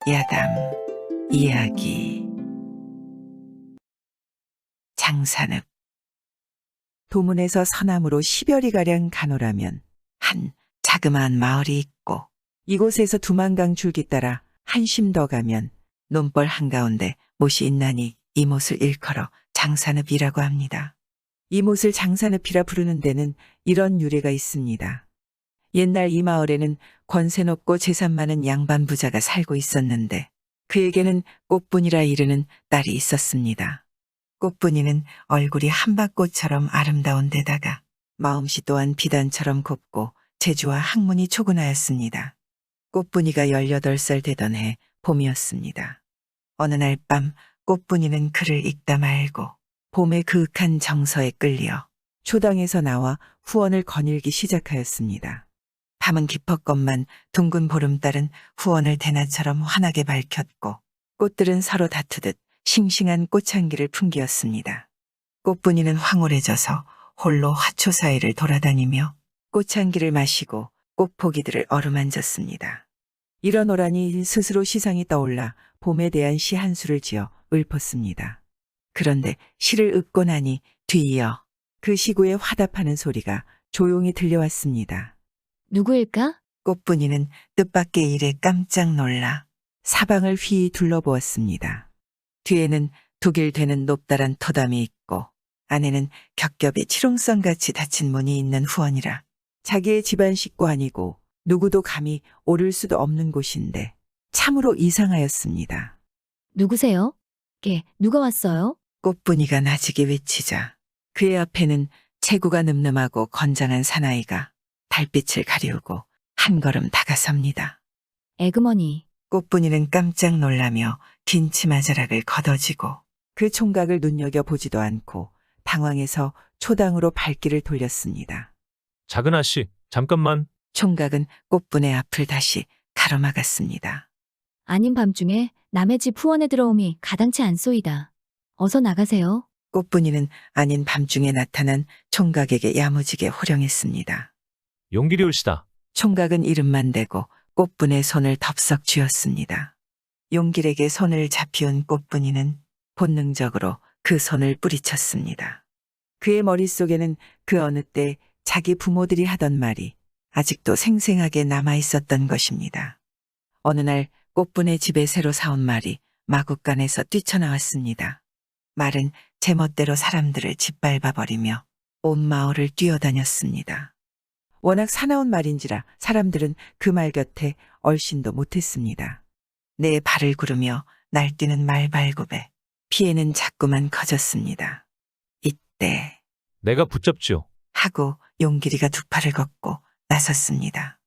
야담 이야기. 장산읍. 도문에서 서남으로 10여리가량 가노라면 한 자그마한 마을이 있고, 이곳에서 두만강 줄기 따라 한심 더 가면 논벌 한가운데 못이 있나니 이 못을 일컬어 장산읍이라고 합니다. 이 못을 장산읍이라 부르는 데는 이런 유래가 있습니다. 옛날 이 마을에는 권세 높고 재산 많은 양반 부자가 살고 있었는데, 그에게는 꽃분이라 이르는 딸이 있었습니다. 꽃분이는 얼굴이 한밭꽃처럼 아름다운 데다가 마음씨 또한 비단처럼 곱고 재주와 학문이 초근하였습니다. 꽃분이가 18살 되던 해 봄이었습니다. 어느 날 밤 꽃분이는 글을 읽다 말고 봄의 그윽한 정서에 끌려 초당에서 나와 후원을 거닐기 시작하였습니다. 밤은 깊었건만 둥근 보름달은 후원을 대낮처럼 환하게 밝혔고, 꽃들은 서로 다투듯 싱싱한 꽃향기를 풍기었습니다. 꽃분이는 황홀해져서 홀로 화초 사이를 돌아다니며 꽃향기를 마시고 꽃포기들을 어루만졌습니다. 이러노라니 스스로 시상이 떠올라 봄에 대한 시 한 수를 지어 읊었습니다. 그런데 시를 읊고 나니 뒤이어 그 시구에 화답하는 소리가 조용히 들려왔습니다. 누구일까? 꽃분이는 뜻밖의 일에 깜짝 놀라 사방을 휘 둘러보았습니다. 뒤에는 독일 되는 높다란 토담이 있고, 안에는 겹겹이 치롱성같이 닫힌 문이 있는 후원이라 자기의 집안 식구 아니고 누구도 감히 오를 수도 없는 곳인데 참으로 이상하였습니다. 누구세요? 누가 왔어요? 꽃분이가 나지게 외치자 그의 앞에는 체구가 늠름하고 건장한 사나이가 달빛을 가리우고 한 걸음 다가섭니다. 에그머니. 꽃분이는 깜짝 놀라며 긴 치마자락을 걷어지고 그 총각을 눈여겨보지도 않고 당황해서 초당으로 발길을 돌렸습니다. 작은 아씨, 잠깐만. 총각은 꽃분의 앞을 다시 가로막았습니다. 아닌 밤중에 남의 집 후원에 들어옴이 가당치 않소이다. 어서 나가세요. 꽃분이는 아닌 밤중에 나타난 총각에게 야무지게 호령했습니다. 용길이 올시다. 총각은 이름만 대고 꽃분의 손을 덥석 쥐었습니다. 용길에게 손을 잡히운 꽃분이는 본능적으로 그 손을 뿌리쳤습니다. 그의 머릿속에는 그 어느 때 자기 부모들이 하던 말이 아직도 생생하게 남아있었던 것입니다. 어느 날 꽃분의 집에 새로 사온 말이 마구간에서 뛰쳐나왔습니다. 말은 제멋대로 사람들을 짓밟아버리며 온 마을을 뛰어다녔습니다. 워낙 사나운 말인지라 사람들은 그 말 곁에 얼씬도 못했습니다. 내 발을 구르며 날뛰는 말발굽에 피해는 자꾸만 커졌습니다. 이때 내가 붙잡지요. 하고 용길이가 두 팔을 걷고 나섰습니다.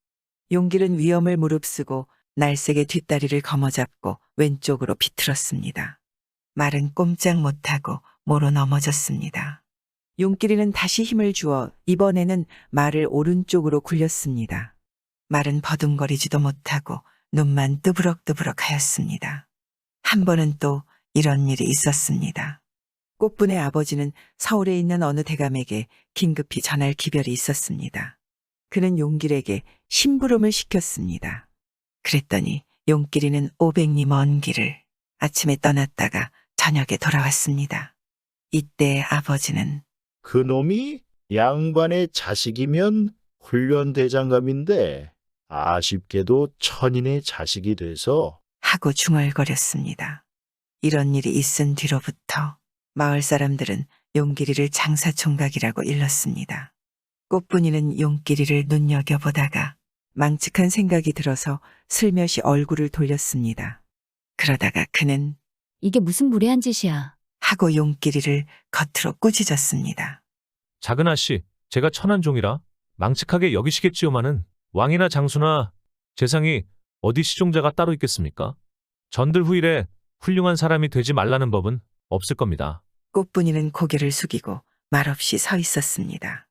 용길은 위험을 무릅쓰고 날쌔게 뒷다리를 거머잡고 왼쪽으로 비틀었습니다. 말은 꼼짝 못하고 모로 넘어졌습니다. 용길이는 다시 힘을 주어 이번에는 말을 오른쪽으로 굴렸습니다. 말은 버둥거리지도 못하고 눈만 뜨부럭뜨부럭 하였습니다. 한 번은 또 이런 일이 있었습니다. 꽃분의 아버지는 서울에 있는 어느 대감에게 긴급히 전할 기별이 있었습니다. 그는 용길에게 심부름을 시켰습니다. 그랬더니 용길이는 500리 먼 길을 아침에 떠났다가 저녁에 돌아왔습니다. 이때 아버지는 그놈이 양반의 자식이면 훈련대장감인데 아쉽게도 천인의 자식이 돼서 하고 중얼거렸습니다. 이런 일이 있은 뒤로부터 마을 사람들은 용길이를 장사총각이라고 일렀습니다. 꽃분이는 용길이를 눈여겨보다가 망측한 생각이 들어서 슬며시 얼굴을 돌렸습니다. 그러다가 그는 이게 무슨 무례한 짓이야. 하고 용길이를 겉으로 꾸짖었습니다. 작은 아씨, 제가 천한 종이라 망측하게 여기시겠지요마는 왕이나 장수나 재상이 어디 시종자가 따로 있겠습니까? 전들 후일에 훌륭한 사람이 되지 말라는 법은 없을 겁니다. 꽃분이는 고개를 숙이고 말없이 서 있었습니다.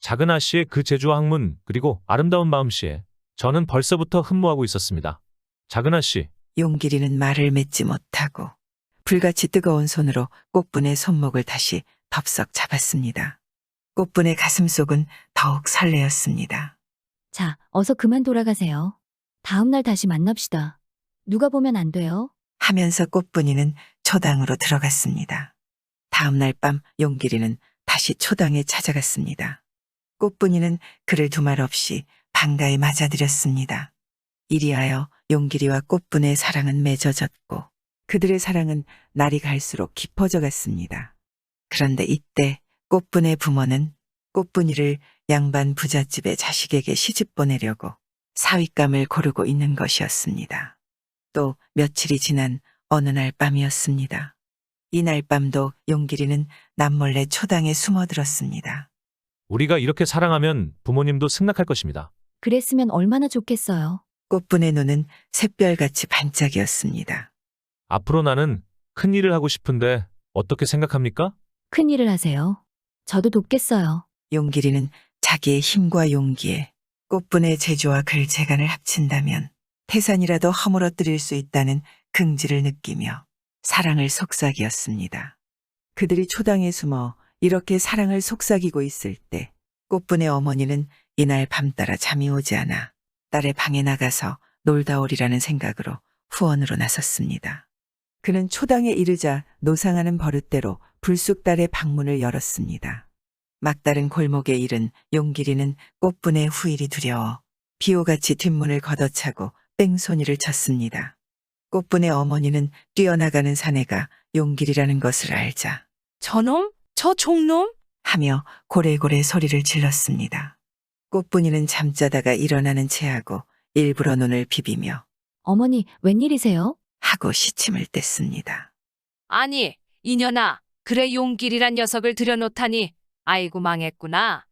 작은 아씨의 그 재주와 학문 그리고 아름다운 마음씨에 저는 벌써부터 흠모하고 있었습니다. 작은 아씨. 용길이는 말을 맺지 못하고 불같이 뜨거운 손으로 꽃분의 손목을 다시 덥석 잡았습니다. 꽃분의 가슴속은 더욱 설레었습니다. 자, 어서 그만 돌아가세요. 다음 날 다시 만납시다. 누가 보면 안 돼요? 하면서 꽃분이는 초당으로 들어갔습니다. 다음 날 밤 용길이는 다시 초당에 찾아갔습니다. 꽃분이는 그를 두말 없이 반가이 맞아들였습니다. 이리하여 용길이와 꽃분의 사랑은 맺어졌고 그들의 사랑은 날이 갈수록 깊어져 갔습니다. 그런데 이때 꽃분의 부모는 꽃분이를 양반 부잣집의 자식에게 시집 보내려고 사윗감을 고르고 있는 것이었습니다. 또 며칠이 지난 어느 날 밤이었습니다. 이날 밤도 용길이는 남몰래 초당에 숨어들었습니다. 우리가 이렇게 사랑하면 부모님도 승낙할 것입니다. 그랬으면 얼마나 좋겠어요. 꽃분의 눈은 샛별같이 반짝이었습니다. 앞으로 나는 큰 일을 하고 싶은데 어떻게 생각합니까? 큰 일을 하세요. 저도 돕겠어요. 용길이는 자기의 힘과 용기에 꽃분의 재주와 글재간을 합친다면 태산이라도 허물어뜨릴 수 있다는 긍지를 느끼며 사랑을 속삭이었습니다. 그들이 초당에 숨어 이렇게 사랑을 속삭이고 있을 때 꽃분의 어머니는 이날 밤따라 잠이 오지 않아 딸의 방에 나가서 놀다 오리라는 생각으로 후원으로 나섰습니다. 그는 초당에 이르자 노상하는 버릇대로 불쑥 딸의 방문을 열었습니다. 막다른 골목에 이른 용길이는 꽃분의 후일이 두려워 비호같이 뒷문을 걷어차고 뺑소니를 쳤습니다. 꽃분의 어머니는 뛰어나가는 사내가 용길이라는 것을 알자 저놈? 저 종놈? 하며 고래고래 소리를 질렀습니다. 꽃분이는 잠자다가 일어나는 체하고 일부러 눈을 비비며 어머니, 웬일이세요? 하고 시침을 뗐습니다. 아니, 이년아. 그래 용길이란 녀석을 들여놓다니. 아이고 망했구나.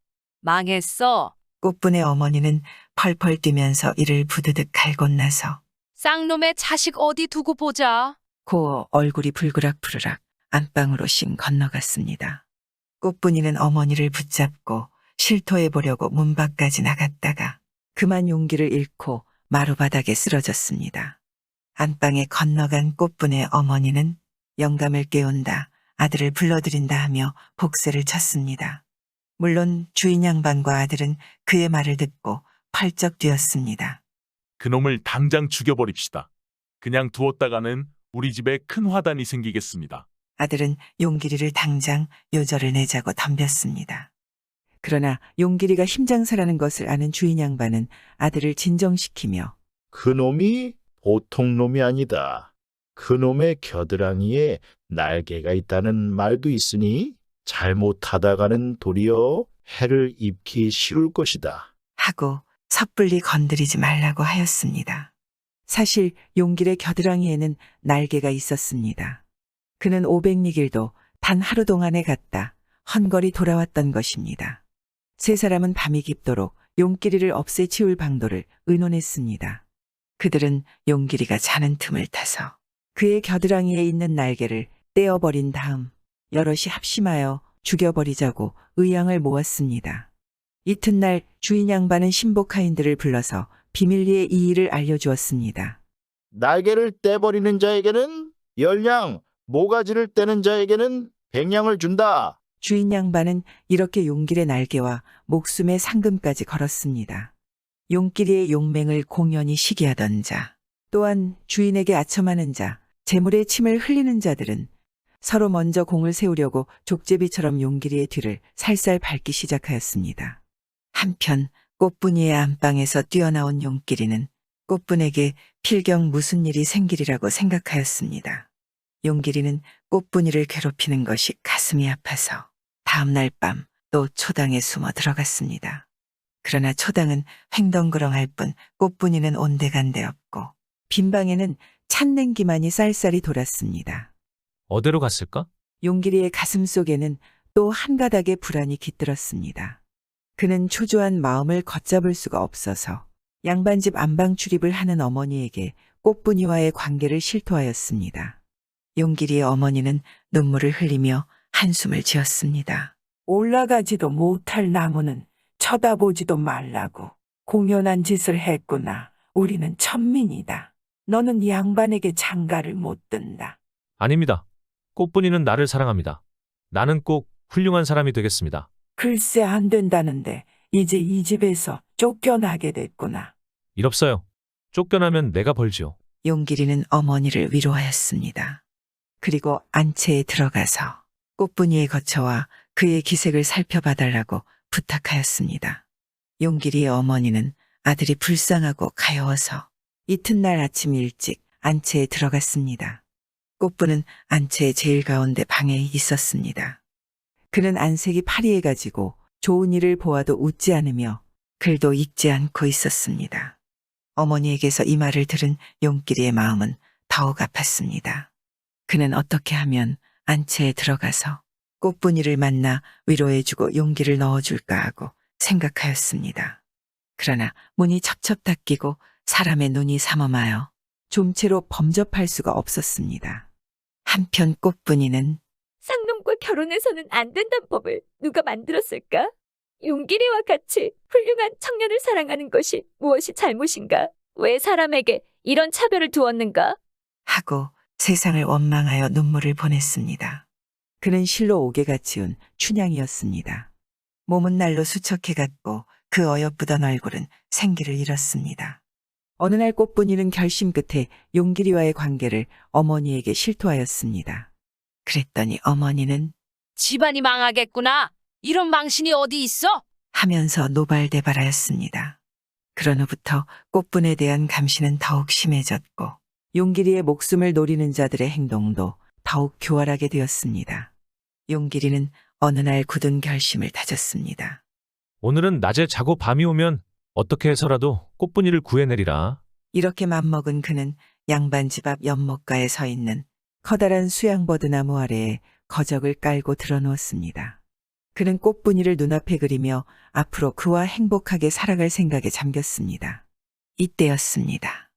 망했어. 꽃분의 어머니는 펄펄 뛰면서 이를 부드득 갈고 나서 쌍놈의 자식 어디 두고 보자. 고 얼굴이 불그락부르락 안방으로 씩 건너갔습니다. 꽃분이는 어머니를 붙잡고 실토해 보려고 문 밖까지 나갔다가 그만 용기를 잃고 마루바닥에 쓰러졌습니다. 안방에 건너간 꽃분의 어머니는 영감을 깨운다, 아들을 불러들인다 하며 복세를 쳤습니다. 물론 주인 양반과 아들은 그의 말을 듣고 펄쩍 뛰었습니다. 그놈을 당장 죽여버립시다. 그냥 두었다가는 우리 집에 큰 화단이 생기겠습니다. 아들은 용길이를 당장 요절을 내자고 덤볐습니다. 그러나 용길이가 힘장사라는 것을 아는 주인 양반은 아들을 진정시키며 그놈이 보통 놈이 아니다. 그놈의 겨드랑이에 날개가 있다는 말도 있으니 잘못하다가는 도리어 해를 입기 쉬울 것이다. 하고 섣불리 건드리지 말라고 하였습니다. 사실 용길의 겨드랑이에는 날개가 있었습니다. 그는 500리길도 단 하루 동안에 갔다 헝거리 돌아왔던 것입니다. 세 사람은 밤이 깊도록 용길이를 없애치울 방도를 의논했습니다. 그들은 용길이가 자는 틈을 타서 그의 겨드랑이에 있는 날개를 떼어버린 다음 여럿이 합심하여 죽여버리자고 의향을 모았습니다. 이튿날 주인 양반은 신복하인들을 불러서 비밀리에 이 일을 알려주었습니다. 날개를 떼버리는 자에게는 10냥, 모가지를 떼는 자에게는 100냥을 준다. 주인 양반은 이렇게 용길의 날개와 목숨의 상금까지 걸었습니다. 용길이의 용맹을 공연히 시기하던 자, 또한 주인에게 아첨하는 자, 재물의 침을 흘리는 자들은 서로 먼저 공을 세우려고 족제비처럼 용길이의 뒤를 살살 밟기 시작하였습니다. 한편 꽃분이의 안방에서 뛰어나온 용길이는 꽃분에게 필경 무슨 일이 생기리라고 생각하였습니다. 용길이는 꽃분이를 괴롭히는 것이 가슴이 아파서 다음날 밤 또 초당에 숨어 들어갔습니다. 그러나 초당은 횡덩그렁할 뿐 꽃분이는 온데간데 없고 빈방에는 찬 냉기만이 쌀쌀이 돌았습니다. 어디로 갔을까? 용길이의 가슴 속에는 또 한 가닥의 불안이 깃들었습니다. 그는 초조한 마음을 걷잡을 수가 없어서 양반집 안방 출입을 하는 어머니에게 꽃분이와의 관계를 실토하였습니다. 용길이의 어머니는 눈물을 흘리며 한숨을 지었습니다. 올라가지도 못할 나무는 쳐다보지도 말라고 공연한 짓을 했구나. 우리는 천민이다. 너는 양반에게 장가를 못 든다. 아닙니다. 꽃분이는 나를 사랑합니다. 나는 꼭 훌륭한 사람이 되겠습니다. 글쎄 안 된다는데 이제 이 집에서 쫓겨나게 됐구나. 일 없어요. 쫓겨나면 내가 벌지요. 용길이는 어머니를 위로하였습니다. 그리고 안채에 들어가서 꽃분이의 거처와 그의 기색을 살펴봐달라고 부탁하였습니다. 용길이의 어머니는 아들이 불쌍하고 가여워서 이튿날 아침 일찍 안채에 들어갔습니다. 꽃분은 안채의 제일 가운데 방에 있었습니다. 그는 안색이 파리해가지고 좋은 일을 보아도 웃지 않으며 글도 읽지 않고 있었습니다. 어머니에게서 이 말을 들은 용길이의 마음은 더욱 아팠습니다. 그는 어떻게 하면 안채에 들어가서 꽃분이를 만나 위로해주고 용기를 넣어줄까 하고 생각하였습니다. 그러나 문이 첩첩 닫히고 사람의 눈이 삼엄하여 좀채로 범접할 수가 없었습니다. 한편 꽃분이는 상놈과 결혼해서는 안 된다는 법을 누가 만들었을까? 용길이와 같이 훌륭한 청년을 사랑하는 것이 무엇이 잘못인가? 왜 사람에게 이런 차별을 두었는가? 하고 세상을 원망하여 눈물을 보냈습니다. 그는 실로 옥에 갇히운 춘향이었습니다. 몸은 날로 수척해갔고 그 어여쁘던 얼굴은 생기를 잃었습니다. 어느 날 꽃분이는 결심 끝에 용길이와의 관계를 어머니에게 실토하였습니다. 그랬더니 어머니는 집안이 망하겠구나. 이런 망신이 어디 있어? 하면서 노발대발하였습니다. 그런 후부터 꽃분에 대한 감시는 더욱 심해졌고 용길이의 목숨을 노리는 자들의 행동도 더욱 교활하게 되었습니다. 용길이는 어느 날 굳은 결심을 다졌습니다. 오늘은 낮에 자고 밤이 오면 어떻게 해서라도 꽃분이를 구해내리라. 이렇게 맘먹은 그는 양반집 앞 연못가에 서 있는 커다란 수양버드나무 아래에 거적을 깔고 드러누웠습니다. 그는 꽃분이를 눈앞에 그리며 앞으로 그와 행복하게 살아갈 생각에 잠겼습니다. 이때였습니다.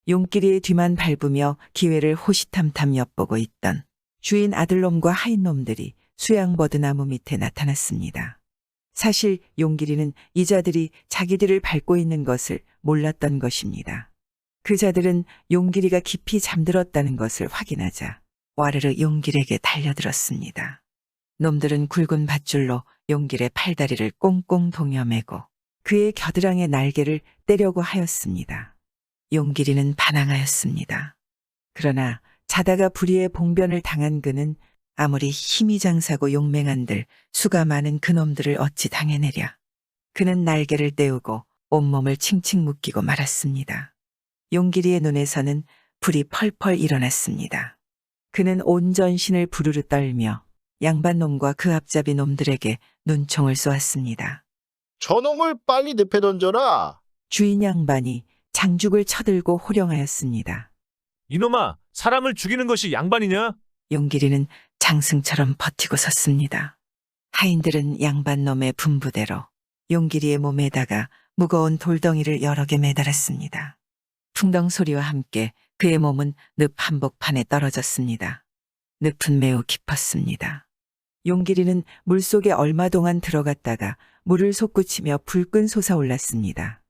용길이의 뒤만 밟으며 기회를 호시탐탐 엿보고 있던 주인 아들놈과 하인놈들이 수양버드나무 밑에 나타났습니다. 사실 용길이는 이 자들이 자기들을 밟고 있는 것을 몰랐던 것입니다. 그 자들은 용길이가 깊이 잠들었다는 것을 확인하자 와르르 용길에게 달려들었습니다. 놈들은 굵은 밧줄로 용길의 팔다리를 꽁꽁 동여매고 그의 겨드랑이 날개를 떼려고 하였습니다. 용길이는 반항하였습니다. 그러나 자다가 불의의 봉변을 당한 그는 아무리 힘이 장사고 용맹한들 수가 많은 그놈들을 어찌 당해내랴. 그는 날개를 떼우고 온몸을 칭칭 묶이고 말았습니다. 용길이의 눈에서는 불이 펄펄 일어났습니다. 그는 온 전신을 부르르 떨며 양반놈과 그 앞잡이 놈들에게 눈총을 쏘았습니다. 저놈을 빨리 늪에 던져라. 주인 양반이 장죽을 쳐들고 호령하였습니다. 이놈아, 사람을 죽이는 것이 양반이냐? 용길이는 장승처럼 버티고 섰습니다. 하인들은 양반놈의 분부대로 용길이의 몸에다가 무거운 돌덩이를 여러 개 매달았습니다. 풍덩 소리와 함께 그의 몸은 늪 한복판에 떨어졌습니다. 늪은 매우 깊었습니다. 용길이는 물속에 얼마 동안 들어갔다가 물을 솟구치며 불끈 솟아올랐습니다.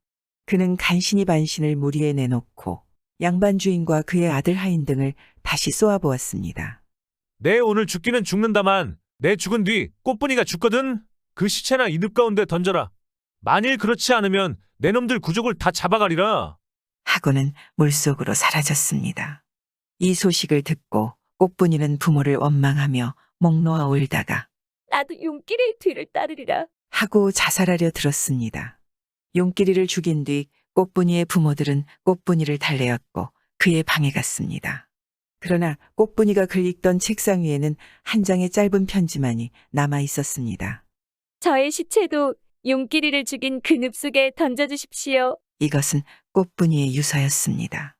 그는 간신히 반신을 물 위에 내놓고 양반 주인과 그의 아들 하인 등을 다시 쏘아보았습니다. 내 오늘 죽기는 죽는다만 내 죽은 뒤 꽃분이가 죽거든. 그 시체나 이 늪 가운데 던져라. 만일 그렇지 않으면 내 놈들 구족을 다 잡아가리라. 하고는 물속으로 사라졌습니다. 이 소식을 듣고 꽃분이는 부모를 원망하며 목 놓아 울다가 나도 용길이의 뒤를 따르리라. 하고 자살하려 들었습니다. 용길이를 죽인 뒤 꽃분이의 부모들은 꽃분이를 달래었고 그의 방에 갔습니다. 그러나 꽃분이가 글 읽던 책상 위에는 한 장의 짧은 편지만이 남아 있었습니다. 저의 시체도 용길이를 죽인 그 늪 속에 던져주십시오. 이것은 꽃분이의 유서였습니다.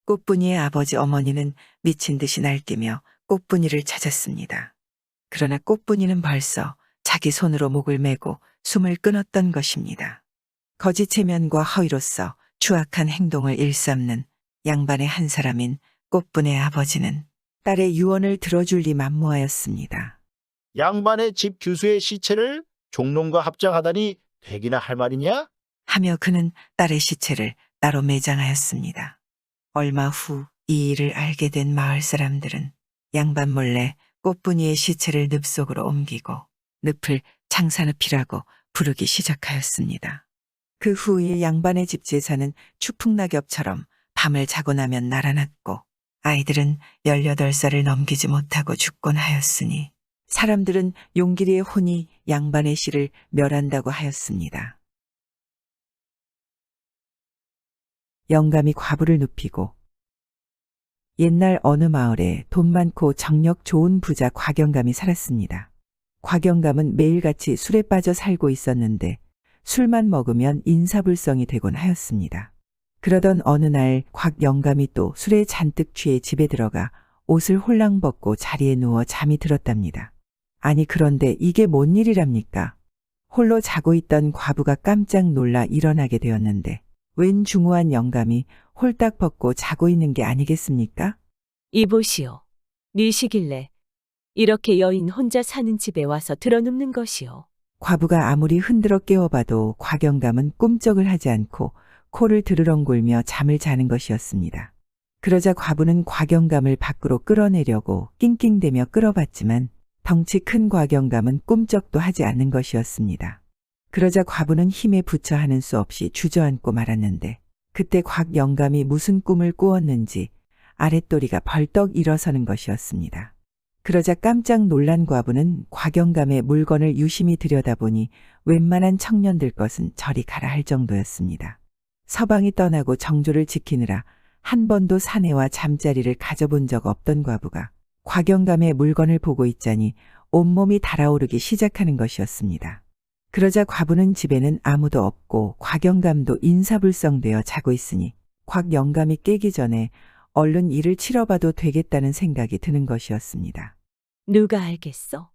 꽃분이의 아버지 어머니는 미친 듯이 날뛰며 꽃분이를 찾았습니다. 그러나 꽃분이는 벌써 자기 손으로 목을 메고 숨을 끊었던 것입니다. 거짓 체면과 허위로서 추악한 행동을 일삼는 양반의 한 사람인 꽃분의 아버지는 딸의 유언을 들어줄 리 만무하였습니다. 양반의 집 규수의 시체를 종놈과 합장하다니 되기나 할 말이냐? 하며 그는 딸의 시체를 따로 매장하였습니다. 얼마 후 이 일을 알게 된 마을 사람들은 양반 몰래 꽃분이의 시체를 늪 속으로 옮기고 늪을 창사늪이라고 부르기 시작하였습니다. 그 후에 양반의 집 제사는 추풍낙엽처럼 밤을 자고 나면 날아났고 아이들은 18살을 넘기지 못하고 죽곤 하였으니 사람들은 용기리의 혼이 양반의 씨를 멸한다고 하였습니다. 영감이 과부를 눕히고 옛날 어느 마을에 돈 많고 정력 좋은 부자 곽영감이 살았습니다. 곽영감은 매일같이 술에 빠져 살고 있었는데 술만 먹으면 인사불성이 되곤 하였습니다. 그러던 어느 날 곽영감이 또 술에 잔뜩 취해 집에 들어가 옷을 홀랑 벗고 자리에 누워 잠이 들었답니다. 아니 그런데 이게 뭔 일이랍니까? 홀로 자고 있던 과부가 깜짝 놀라 일어나게 되었는데 웬 중후한 영감이 홀딱 벗고 자고 있는 게 아니겠습니까? 이보시오. 니시길래 이렇게 여인 혼자 사는 집에 와서 들어눕는 것이오. 과부가 아무리 흔들어 깨워봐도 곽영감은 꿈쩍을 하지 않고 코를 드르렁굴며 잠을 자는 것이었습니다. 그러자 과부는 곽영감을 밖으로 끌어내려고 낑낑대며 끌어봤지만 덩치 큰 곽영감은 꿈쩍도 하지 않는 것이었습니다. 그러자 과부는 힘에 부처 하는 수 없이 주저앉고 말았는데 그때 곽영감이 무슨 꿈을 꾸었는지 아랫도리가 벌떡 일어서는 것이었습니다. 그러자 깜짝 놀란 과부는 곽영감의 물건을 유심히 들여다보니 웬만한 청년들 것은 저리 가라 할 정도였습니다. 서방이 떠나고 정조를 지키느라 한 번도 사내와 잠자리를 가져본 적 없던 과부가 곽영감의 물건을 보고 있자니 온몸이 달아오르기 시작하는 것이었습니다. 그러자 과부는 집에는 아무도 없고 곽영감도 인사불성되어 자고 있으니 곽영감이 깨기 전에 얼른 일을 치러봐도 되겠다는 생각이 드는 것이었습니다. 누가 알겠어?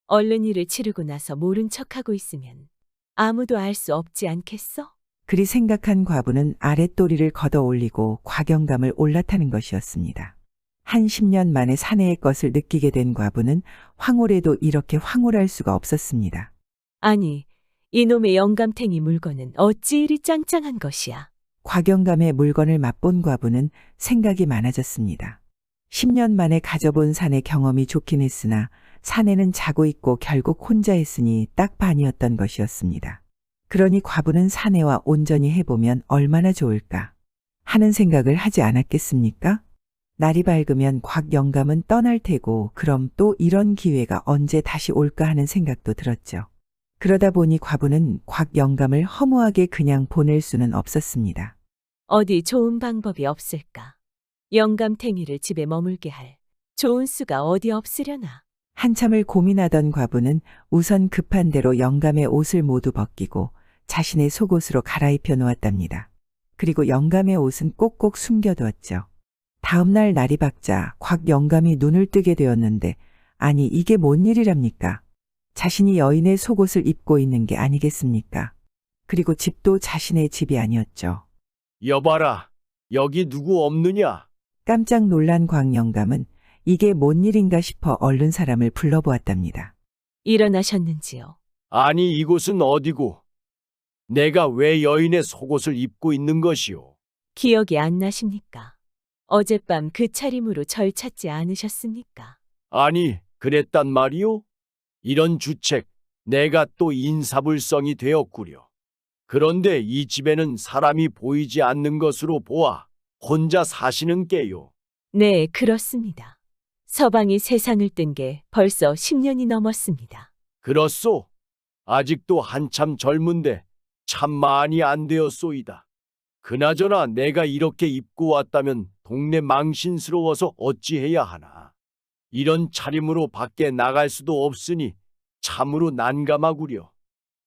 얼른 일을 치르고 나서 모른 척하고 있으면 아무도 알 수 없지 않겠어? 그리 생각한 과부는 아랫도리를 걷어 올리고 곽영감을 올라타는 것이었습니다. 한 10년 만에 사내의 것을 느끼게 된 과부는 황홀해도 이렇게 황홀할 수가 없었습니다. 아니, 이놈의 영감탱이 물건은 어찌 이리 짱짱한 것이야. 곽영감의 물건을 맛본 과부는 생각이 많아졌습니다. 10년 만에 가져본 사내 경험이 좋긴 했으나 사내는 자고 있고 결국 혼자 했으니 딱 반이었던 것이었습니다. 그러니 과부는 사내와 온전히 해보면 얼마나 좋을까 하는 생각을 하지 않았겠습니까? 날이 밝으면 곽영감은 떠날 테고 그럼 또 이런 기회가 언제 다시 올까 하는 생각도 들었죠. 그러다 보니 과부는 곽영감을 허무하게 그냥 보낼 수는 없었습니다. 어디 좋은 방법이 없을까? 영감탱이를 집에 머물게 할 좋은 수가 어디 없으려나? 한참을 고민하던 과부는 우선 급한 대로 영감의 옷을 모두 벗기고 자신의 속옷으로 갈아입혀 놓았답니다. 그리고 영감의 옷은 꼭꼭 숨겨두었죠. 다음 날 날이 밝자 곽영감이 눈을 뜨게 되었는데 아니 이게 뭔 일이랍니까? 자신이 여인의 속옷을 입고 있는 게 아니겠습니까? 그리고 집도 자신의 집이 아니었죠. 여봐라, 여기 누구 없느냐? 깜짝 놀란 곽영감은 이게 뭔 일인가 싶어 얼른 사람을 불러보았답니다. 일어나셨는지요? 아니 이곳은 어디고? 내가 왜 여인의 속옷을 입고 있는 것이오? 기억이 안 나십니까? 어젯밤 그 차림으로 절 찾지 않으셨습니까? 아니 그랬단 말이오? 이런 주책 내가 또 인사불성이 되었구려. 그런데 이 집에는 사람이 보이지 않는 것으로 보아 혼자 사시는 게요. 네, 그렇습니다. 서방이 세상을 뜬 게 벌써 10년이 넘었습니다. 그렇소? 아직도 한참 젊은데 참 많이 안 되었소이다. 그나저나 내가 이렇게 입고 왔다면 동네 망신스러워서 어찌해야 하나. 이런 차림으로 밖에 나갈 수도 없으니 참으로 난감하구려.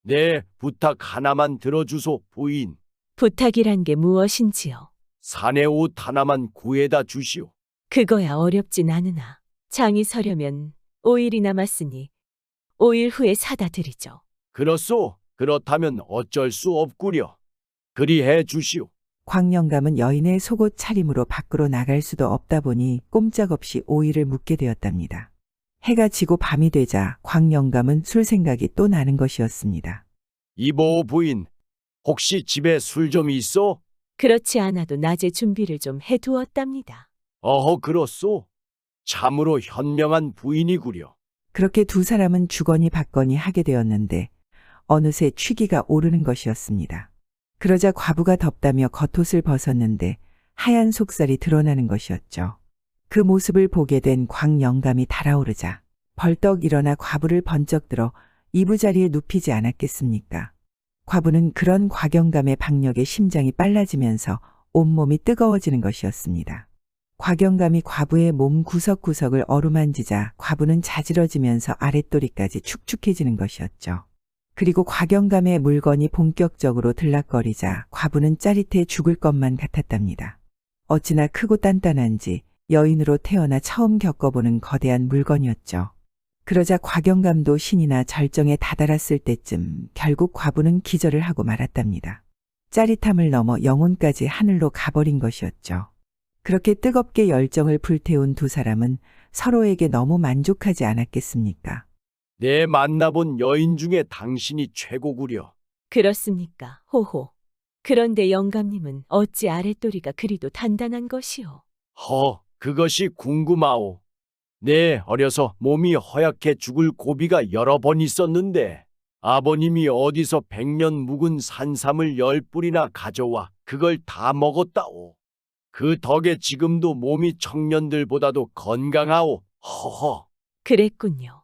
내 부탁 하나만 들어주소, 부인. 부탁이란 게 무엇인지요? 사내 옷 하나만 구해다 주시오. 그거야 어렵진 않으나 장이 서려면 5일이 남았으니 5일 후에 사다 드리죠. 그렇소? 그렇다면 어쩔 수 없구려. 그리해 주시오. 곽영감은 여인의 속옷 차림으로 밖으로 나갈 수도 없다 보니 꼼짝없이 5일을 묵게 되었답니다. 해가 지고 밤이 되자 곽영감은 술 생각이 또 나는 것이었습니다. 이보 부인, 혹시 집에 술 좀 있어? 그렇지 않아도 낮에 준비를 좀 해두었답니다. 어허, 그렇소? 참으로 현명한 부인이구려. 그렇게 두 사람은 주거니 받거니 하게 되었는데 어느새 취기가 오르는 것이었습니다. 그러자 과부가 덥다며 겉옷을 벗었는데 하얀 속살이 드러나는 것이었죠. 그 모습을 보게 된 곽 영감이 달아오르자 벌떡 일어나 과부를 번쩍 들어 이부자리에 눕히지 않았겠습니까? 과부는 그런 곽 영감의 박력에 심장이 빨라지면서 온몸이 뜨거워지는 것이었습니다. 곽 영감이 과부의 몸 구석구석을 어루만지자 과부는 자지러지면서 아랫도리까지 축축해지는 것이었죠. 그리고 곽 영감의 물건이 본격적으로 들락거리자 과부는 짜릿해 죽을 것만 같았답니다. 어찌나 크고 단단한지 여인으로 태어나 처음 겪어보는 거대한 물건이었죠. 그러자 곽 영감도 신이나 절정에 다다랐을 때쯤 결국 과부는 기절을 하고 말았답니다. 짜릿함을 넘어 영혼까지 하늘로 가버린 것이었죠. 그렇게 뜨겁게 열정을 불태운 두 사람은 서로에게 너무 만족하지 않았겠습니까? 내 만나본 여인 중에 당신이 최고구려. 그렇습니까? 호호. 그런데 영감님은 어찌 아랫도리가 그리도 단단한 것이오? 그것이 궁금하오. 내 어려서 몸이 허약해 죽을 고비가 여러 번 있었는데 아버님이 어디서 100년 묵은 산삼을 10뿌리나 가져와 그걸 다 먹었다오. 그 덕에 지금도 몸이 청년들보다도 건강하오. 그랬군요.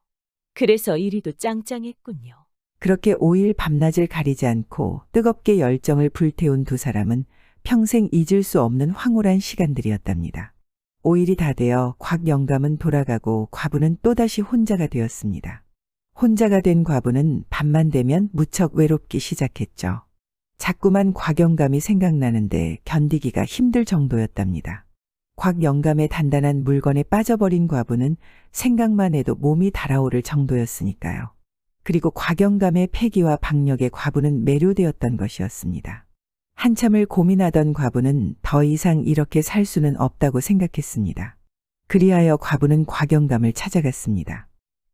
그래서 이리도 짱짱했군요. 그렇게 5일 밤낮을 가리지 않고 뜨겁게 열정을 불태운 두 사람은 평생 잊을 수 없는 황홀한 시간들이었답니다. 5일이 다 되어 곽 영감은 돌아가고 과부는 또다시 혼자가 되었습니다. 혼자가 된 과부는 밤만 되면 무척 외롭기 시작했죠. 자꾸만 곽 영감이 생각나는데 견디기가 힘들 정도였답니다. 곽 영감의 단단한 물건에 빠져버린 과부는 생각만 해도 몸이 달아오를 정도였으니까요. 그리고 곽 영감의 패기와 박력에 과부는 매료되었던 것이었습니다. 한참을 고민하던 과부는 더 이상 이렇게 살 수는 없다고 생각했습니다. 그리하여 과부는 곽 영감을 찾아갔습니다.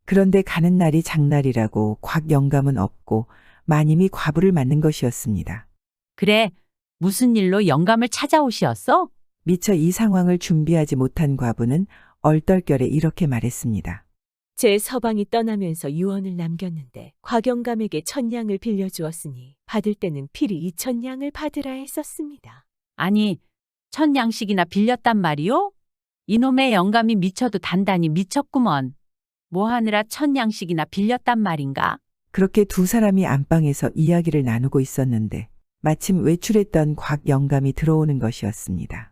그런데 가는 날이 장날이라고 곽 영감은 없고 마님이 과부를 맞는 것이었습니다. 그래, 무슨 일로 영감을 찾아오시었어? 미처 이 상황을 준비하지 못한 과부는 얼떨결에 이렇게 말했습니다. 제 서방이 떠나면서 유언을 남겼는데 곽영감에게 1000냥을 빌려주었으니 받을 때는 필히 2000냥을 받으라 했었습니다. 아니, 1000냥씩이나 빌렸단 말이오? 이놈의 영감이 미쳐도 단단히 미쳤구먼. 뭐 하느라 1000냥씩이나 빌렸단 말인가? 그렇게 두 사람이 안방에서 이야기를 나누고 있었는데 마침 외출했던 곽 영감이 들어오는 것이었습니다.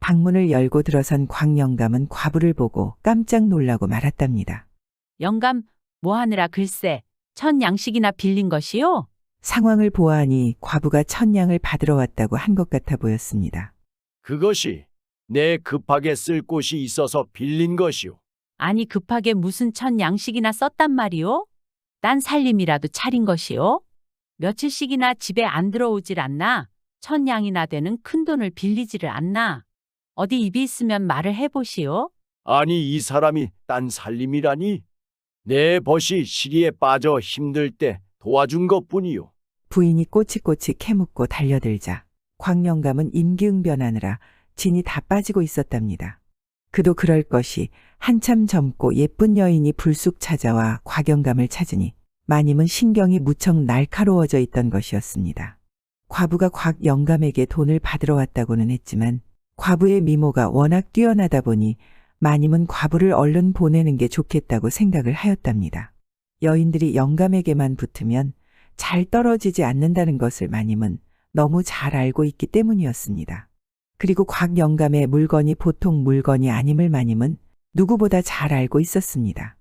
방문을 열고 들어선 곽 영감은 과부를 보고 깜짝 놀라고 말았답니다. 영감, 뭐 하느라 글쎄, 1000냥씩이나 빌린 것이요? 상황을 보아하니 과부가 1000냥을 받으러 왔다고 한 것 같아 보였습니다. 그것이 내 급하게 쓸 곳이 있어서 빌린 것이오. 아니 급하게 무슨 1000냥씩이나 썼단 말이오? 딴 살림이라도 차린 것이오? 며칠씩이나 집에 안 들어오질 않나? 1000냥이나 되는 큰돈을 빌리지를 않나? 어디 입이 있으면 말을 해보시오. 아니 이 사람이 딴 살림이라니? 내 벗이 시리에 빠져 힘들 때 도와준 것뿐이오. 부인이 꼬치꼬치 캐묻고 달려들자 곽 영감은 임기응변하느라 진이 다 빠지고 있었답니다. 그도 그럴 것이 한참 젊고 예쁜 여인이 불쑥 찾아와 곽 영감을 찾으니 마님은 신경이 무척 날카로워져 있던 것이었습니다. 과부가 곽 영감에게 돈을 받으러 왔다고는 했지만 과부의 미모가 워낙 뛰어나다 보니 마님은 과부를 얼른 보내는 게 좋겠다고 생각을 하였답니다. 여인들이 영감에게만 붙으면 잘 떨어지지 않는다는 것을 마님은 너무 잘 알고 있기 때문이었습니다. 그리고 곽 영감의 물건이 보통 물건이 아님을 마님은 누구보다 잘 알고 있었습니다.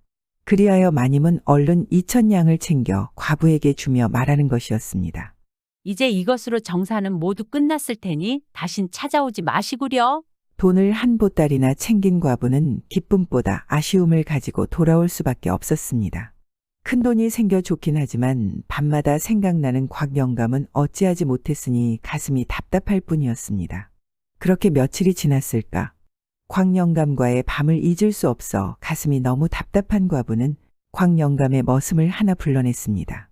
그리하여 마님은 얼른 2000냥을 챙겨 과부에게 주며 말하는 것이었습니다. 이제 이것으로 정사는 모두 끝났을 테니 다신 찾아오지 마시구려. 돈을 한 보따리나 챙긴 과부는 기쁨보다 아쉬움을 가지고 돌아올 수밖에 없었습니다. 큰돈이 생겨 좋긴 하지만 밤마다 생각나는 곽 영감은 어찌하지 못했으니 가슴이 답답할 뿐이었습니다. 그렇게 며칠이 지났을까? 곽 영감과의 밤을 잊을 수 없어 가슴이 너무 답답한 과부는 곽 영감의 머슴을 하나 불러냈습니다.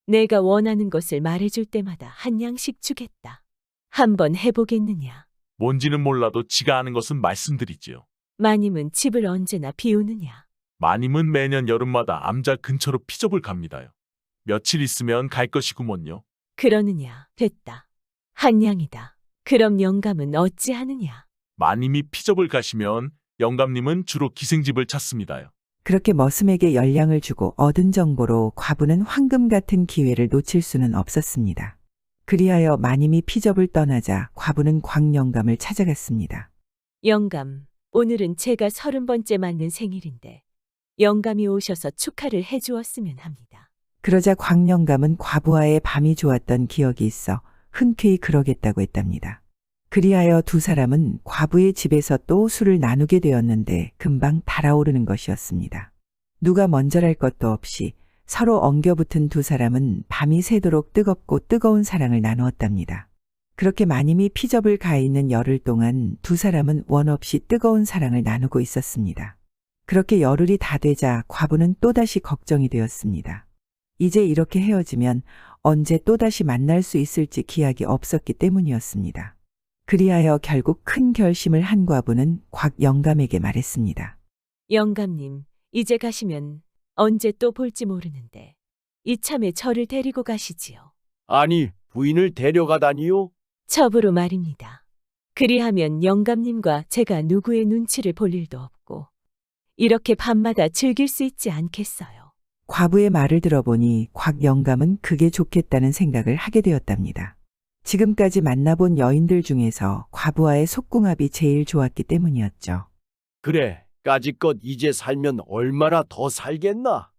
내가 원하는 것을 말해줄 때마다 한 냥씩 주겠다. 한번 해보겠느냐? 뭔지는 몰라도 지가 아는 것은 말씀드리지요. 마님은 집을 언제나 비우느냐? 마님은 매년 여름마다 암자 근처로 피접을 갑니다요. 며칠 있으면 갈 것이구먼요. 그러느냐? 됐다. 한 냥이다. 그럼 영감은 어찌하느냐? 마님이 피접을 가시면 영감님은 주로 기생집을 찾습니다요. 그렇게 머슴에게 연량을 주고 얻은 정보로 과부는 황금 같은 기회를 놓칠 수는 없었습니다. 그리하여 마님이 피접을 떠나자 과부는 광영감을 찾아갔습니다. 영감, 오늘은 제가 30번째 맞는 생일인데 영감이 오셔서 축하를 해주었으면 합니다. 그러자 광영감은 과부와의 밤이 좋았던 기억이 있어 흔쾌히 그러겠다고 했답니다. 그리하여 두 사람은 과부의 집에서 또 술을 나누게 되었는데 금방 달아오르는 것이었습니다. 누가 먼저랄 것도 없이 서로 엉겨붙은 두 사람은 밤이 새도록 뜨겁고 뜨거운 사랑을 나누었답니다. 그렇게 마님이 피접을 가 있는 열흘 동안 두 사람은 원없이 뜨거운 사랑을 나누고 있었습니다. 그렇게 열흘이 다 되자 과부는 또다시 걱정이 되었습니다. 이제 이렇게 헤어지면 언제 또다시 만날 수 있을지 기약이 없었기 때문이었습니다. 그리하여 결국 큰 결심을 한 과부는 곽영감에게 말했습니다. 영감님, 이제 가시면 언제 또 볼지 모르는데 이참에 저를 데리고 가시지요. 아니, 부인을 데려가다니요? 첩으로 말입니다. 그리하면 영감님과 제가 누구의 눈치를 볼 일도 없고 이렇게 밤마다 즐길 수 있지 않겠어요. 과부의 말을 들어보니 곽영감은 그게 좋겠다는 생각을 하게 되었답니다. 지금까지 만나본 여인들 중에서 과부와의 속궁합이 제일 좋았기 때문이었죠. 그래, 까짓것 이제 살면 얼마나 더 살겠나?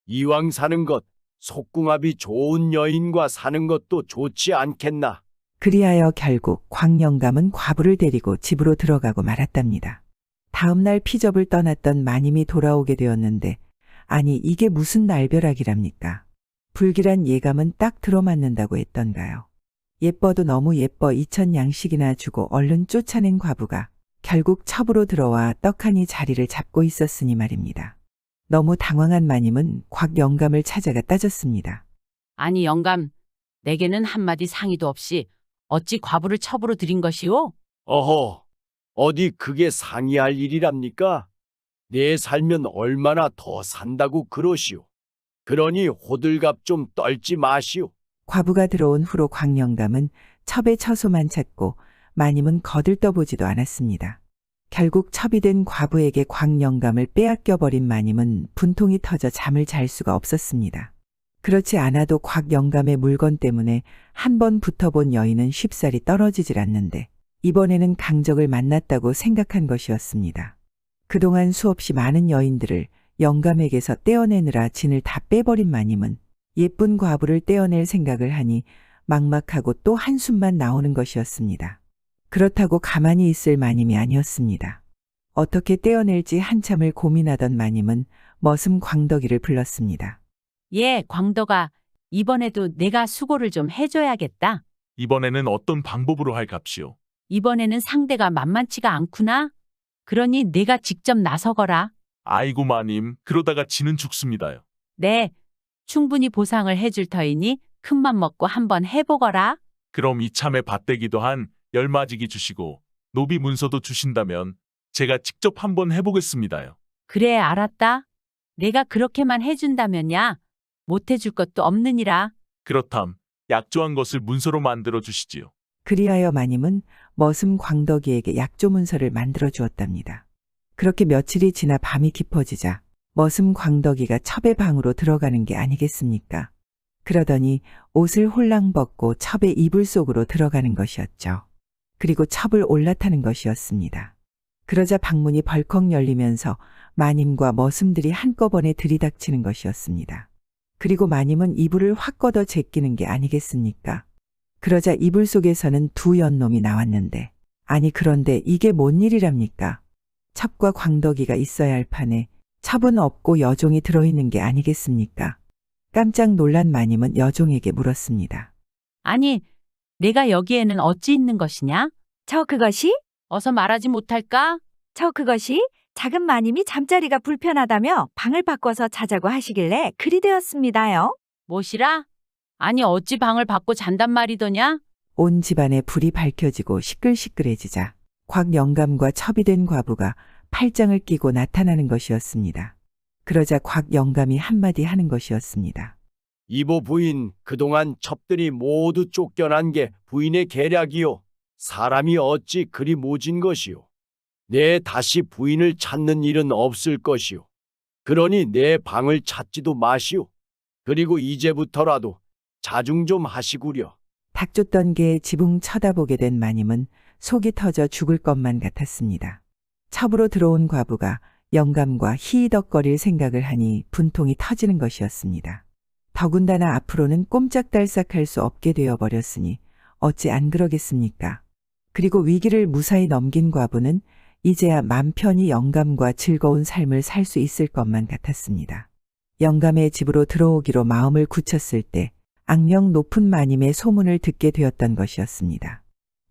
이왕 사는 것, 속궁합이 좋은 여인과 사는 것도 좋지 않겠나? 그리하여 결국 광영감은 과부를 데리고 집으로 들어가고 말았답니다. 다음날 피접을 떠났던 마님이 돌아오게 되었는데 아니 이게 무슨 날벼락이랍니까? 불길한 예감은 딱 들어맞는다고 했던가요? 예뻐도 너무 예뻐 2000양씩이나 주고 얼른 쫓아낸 과부가 결국 첩으로 들어와 떡하니 자리를 잡고 있었으니 말입니다. 너무 당황한 마님은 곽영감을 찾아가 따졌습니다. 아니 영감, 내게는 한마디 상의도 없이 어찌 과부를 첩으로 들인 것이오? 어허, 어디 그게 상의할 일이랍니까? 내 살면 얼마나 더 산다고 그러시오. 그러니 호들갑 좀 떨지 마시오. 과부가 들어온 후로 광영감은 첩의 처소만 찾고 마님은 거들떠보지도 않았습니다. 결국 첩이 된 과부에게 광영감을 빼앗겨버린 마님은 분통이 터져 잠을 잘 수가 없었습니다. 그렇지 않아도 곽영감의 물건 때문에 한 번 붙어본 여인은 쉽사리 떨어지질 않는데 이번에는 강적을 만났다고 생각한 것이었습니다. 그동안 수없이 많은 여인들을 영감에게서 떼어내느라 진을 다 빼버린 마님은 예쁜 과부를 떼어낼 생각을 하니 막막하고 또 한숨만 나오는 것이었습니다. 그렇다고 가만히 있을 마님이 아니었습니다. 어떻게 떼어낼지 한참을 고민하던 마님은 머슴 광덕이를 불렀습니다. 예, 광덕아, 이번에도 내가 수고를 좀 해줘야겠다. 이번에는 어떤 방법으로 할 값이오? 이번에는 상대가 만만치가 않구나. 그러니 내가 직접 나서거라. 아이고 마님, 그러다가 지는 죽습니다요. 네, 충분히 보상을 해줄 터이니 큰맘 먹고 한번 해보거라. 그럼 이참에 밭대기도 한 10마지기 주시고 노비 문서도 주신다면 제가 직접 한번 해보겠습니다요. 그래, 알았다. 내가 그렇게만 해준다면야 못 해줄 것도 없느니라. 그렇담 약조한 것을 문서로 만들어 주시지요. 그리하여 마님은 머슴 광덕이에게 약조 문서를 만들어 주었답니다. 그렇게 며칠이 지나 밤이 깊어지자 머슴 광덕이가 첩의 방으로 들어가는 게 아니겠습니까? 그러더니 옷을 홀랑 벗고 첩의 이불 속으로 들어가는 것이었죠. 그리고 첩을 올라타는 것이었습니다. 그러자 방문이 벌컥 열리면서 마님과 머슴들이 한꺼번에 들이닥치는 것이었습니다. 그리고 마님은 이불을 확 걷어 제끼는 게 아니겠습니까? 그러자 이불 속에서는 두 연놈이 나왔는데 아니 그런데 이게 뭔 일이랍니까? 첩과 광덕이가 있어야 할 판에 첩은 없고 여종이 들어있는 게 아니겠습니까? 깜짝 놀란 마님은 여종에게 물었습니다. 아니, 내가 여기에는 어찌 있는 것이냐? 저 그것이? 어서 말하지 못할까? 저 그것이? 작은 마님이 잠자리가 불편하다며 방을 바꿔서 자자고 하시길래 그리 되었습니다요. 뭐시라? 아니 어찌 방을 바꿔 잔단 말이더냐? 온 집안에 불이 밝혀지고 시끌시끌해지자 곽영감과 첩이 된 과부가 팔짱을 끼고 나타나는 것이었습니다. 그러자 곽영감이 한마디 하는 것이었습니다. 이보 부인, 그동안 첩들이 모두 쫓겨난 게 부인의 계략이요. 사람이 어찌 그리 모진 것이오. 내 다시 부인을 찾는 일은 없을 것이오. 그러니 내 방을 찾지도 마시오. 그리고 이제부터라도 자중 좀 하시구려. 닥쳤던 게 지붕 쳐다보게 된 마님은 속이 터져 죽을 것만 같았습니다. 첩으로 들어온 과부가 영감과 희덕거릴 생각을 하니 분통이 터지는 것이었습니다. 더군다나 앞으로는 꼼짝달싹할 수 없게 되어버렸으니 어찌 안 그러겠습니까? 그리고 위기를 무사히 넘긴 과부는 이제야 맘 편히 영감과 즐거운 삶을 살 수 있을 것만 같았습니다. 영감의 집으로 들어오기로 마음을 굳혔을 때 악명 높은 마님의 소문을 듣게 되었던 것이었습니다.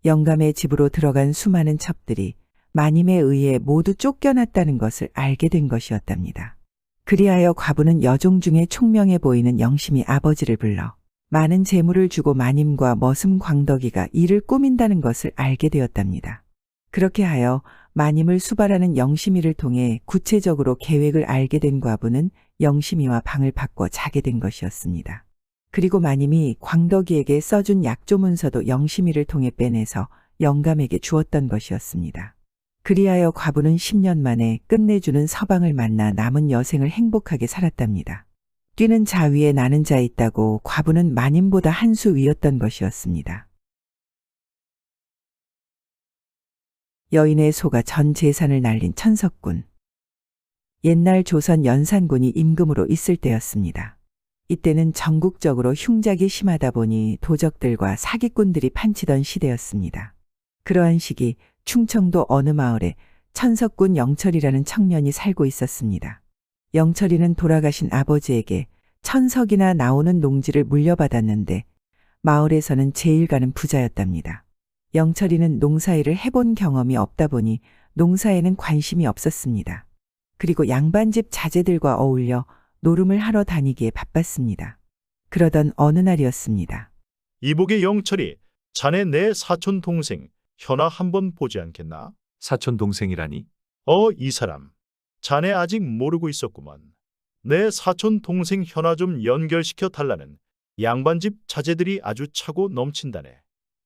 영감의 집으로 들어간 수많은 첩들이 마님에 의해 모두 쫓겨났다는 것을 알게 된 것이었답니다. 그리하여 과부는 여종 중에 총명해 보이는 영심이 아버지를 불러 많은 재물을 주고 마님과 머슴 광덕이가 일을 꾸민다는 것을 알게 되었답니다. 그렇게 하여 마님을 수발하는 영심이를 통해 구체적으로 계획을 알게 된 과부는 영심이와 방을 바꿔 자게 된 것이었습니다. 그리고 마님이 광덕이에게 써준 약조 문서도 영심이를 통해 빼내서 영감에게 주었던 것이었습니다. 그리하여 과부는 10년 만에 끝내주는 서방을 만나 남은 여생을 행복하게 살았답니다. 뛰는 자 위에 나는 자 있다고 과부는 마님보다 한 수 위였던 것이었습니다. 여인의 소가 전 재산을 날린 천석군. 옛날 조선 연산군이 임금으로 있을 때였습니다. 이때는 전국적으로 흉작이 심하다 보니 도적들과 사기꾼들이 판치던 시대였습니다. 그러한 시기 충청도 어느 마을에 천석군 영철이라는 청년이 살고 있었습니다. 영철이는 돌아가신 아버지에게 천석이나 나오는 농지를 물려받았는데 마을에서는 제일 가는 부자였답니다. 영철이는 농사일을 해본 경험이 없다 보니 농사에는 관심이 없었습니다. 그리고 양반집 자제들과 어울려 노름을 하러 다니기에 바빴습니다. 그러던 어느 날이었습니다. 이복의 영철이 자네 내 사촌 동생 현아 한번 보지 않겠나? 사촌 동생이라니? 이 사람. 자네 아직 모르고 있었구먼. 내 사촌 동생 현아 좀 연결시켜 달라는 양반집 자제들이 아주 차고 넘친다네.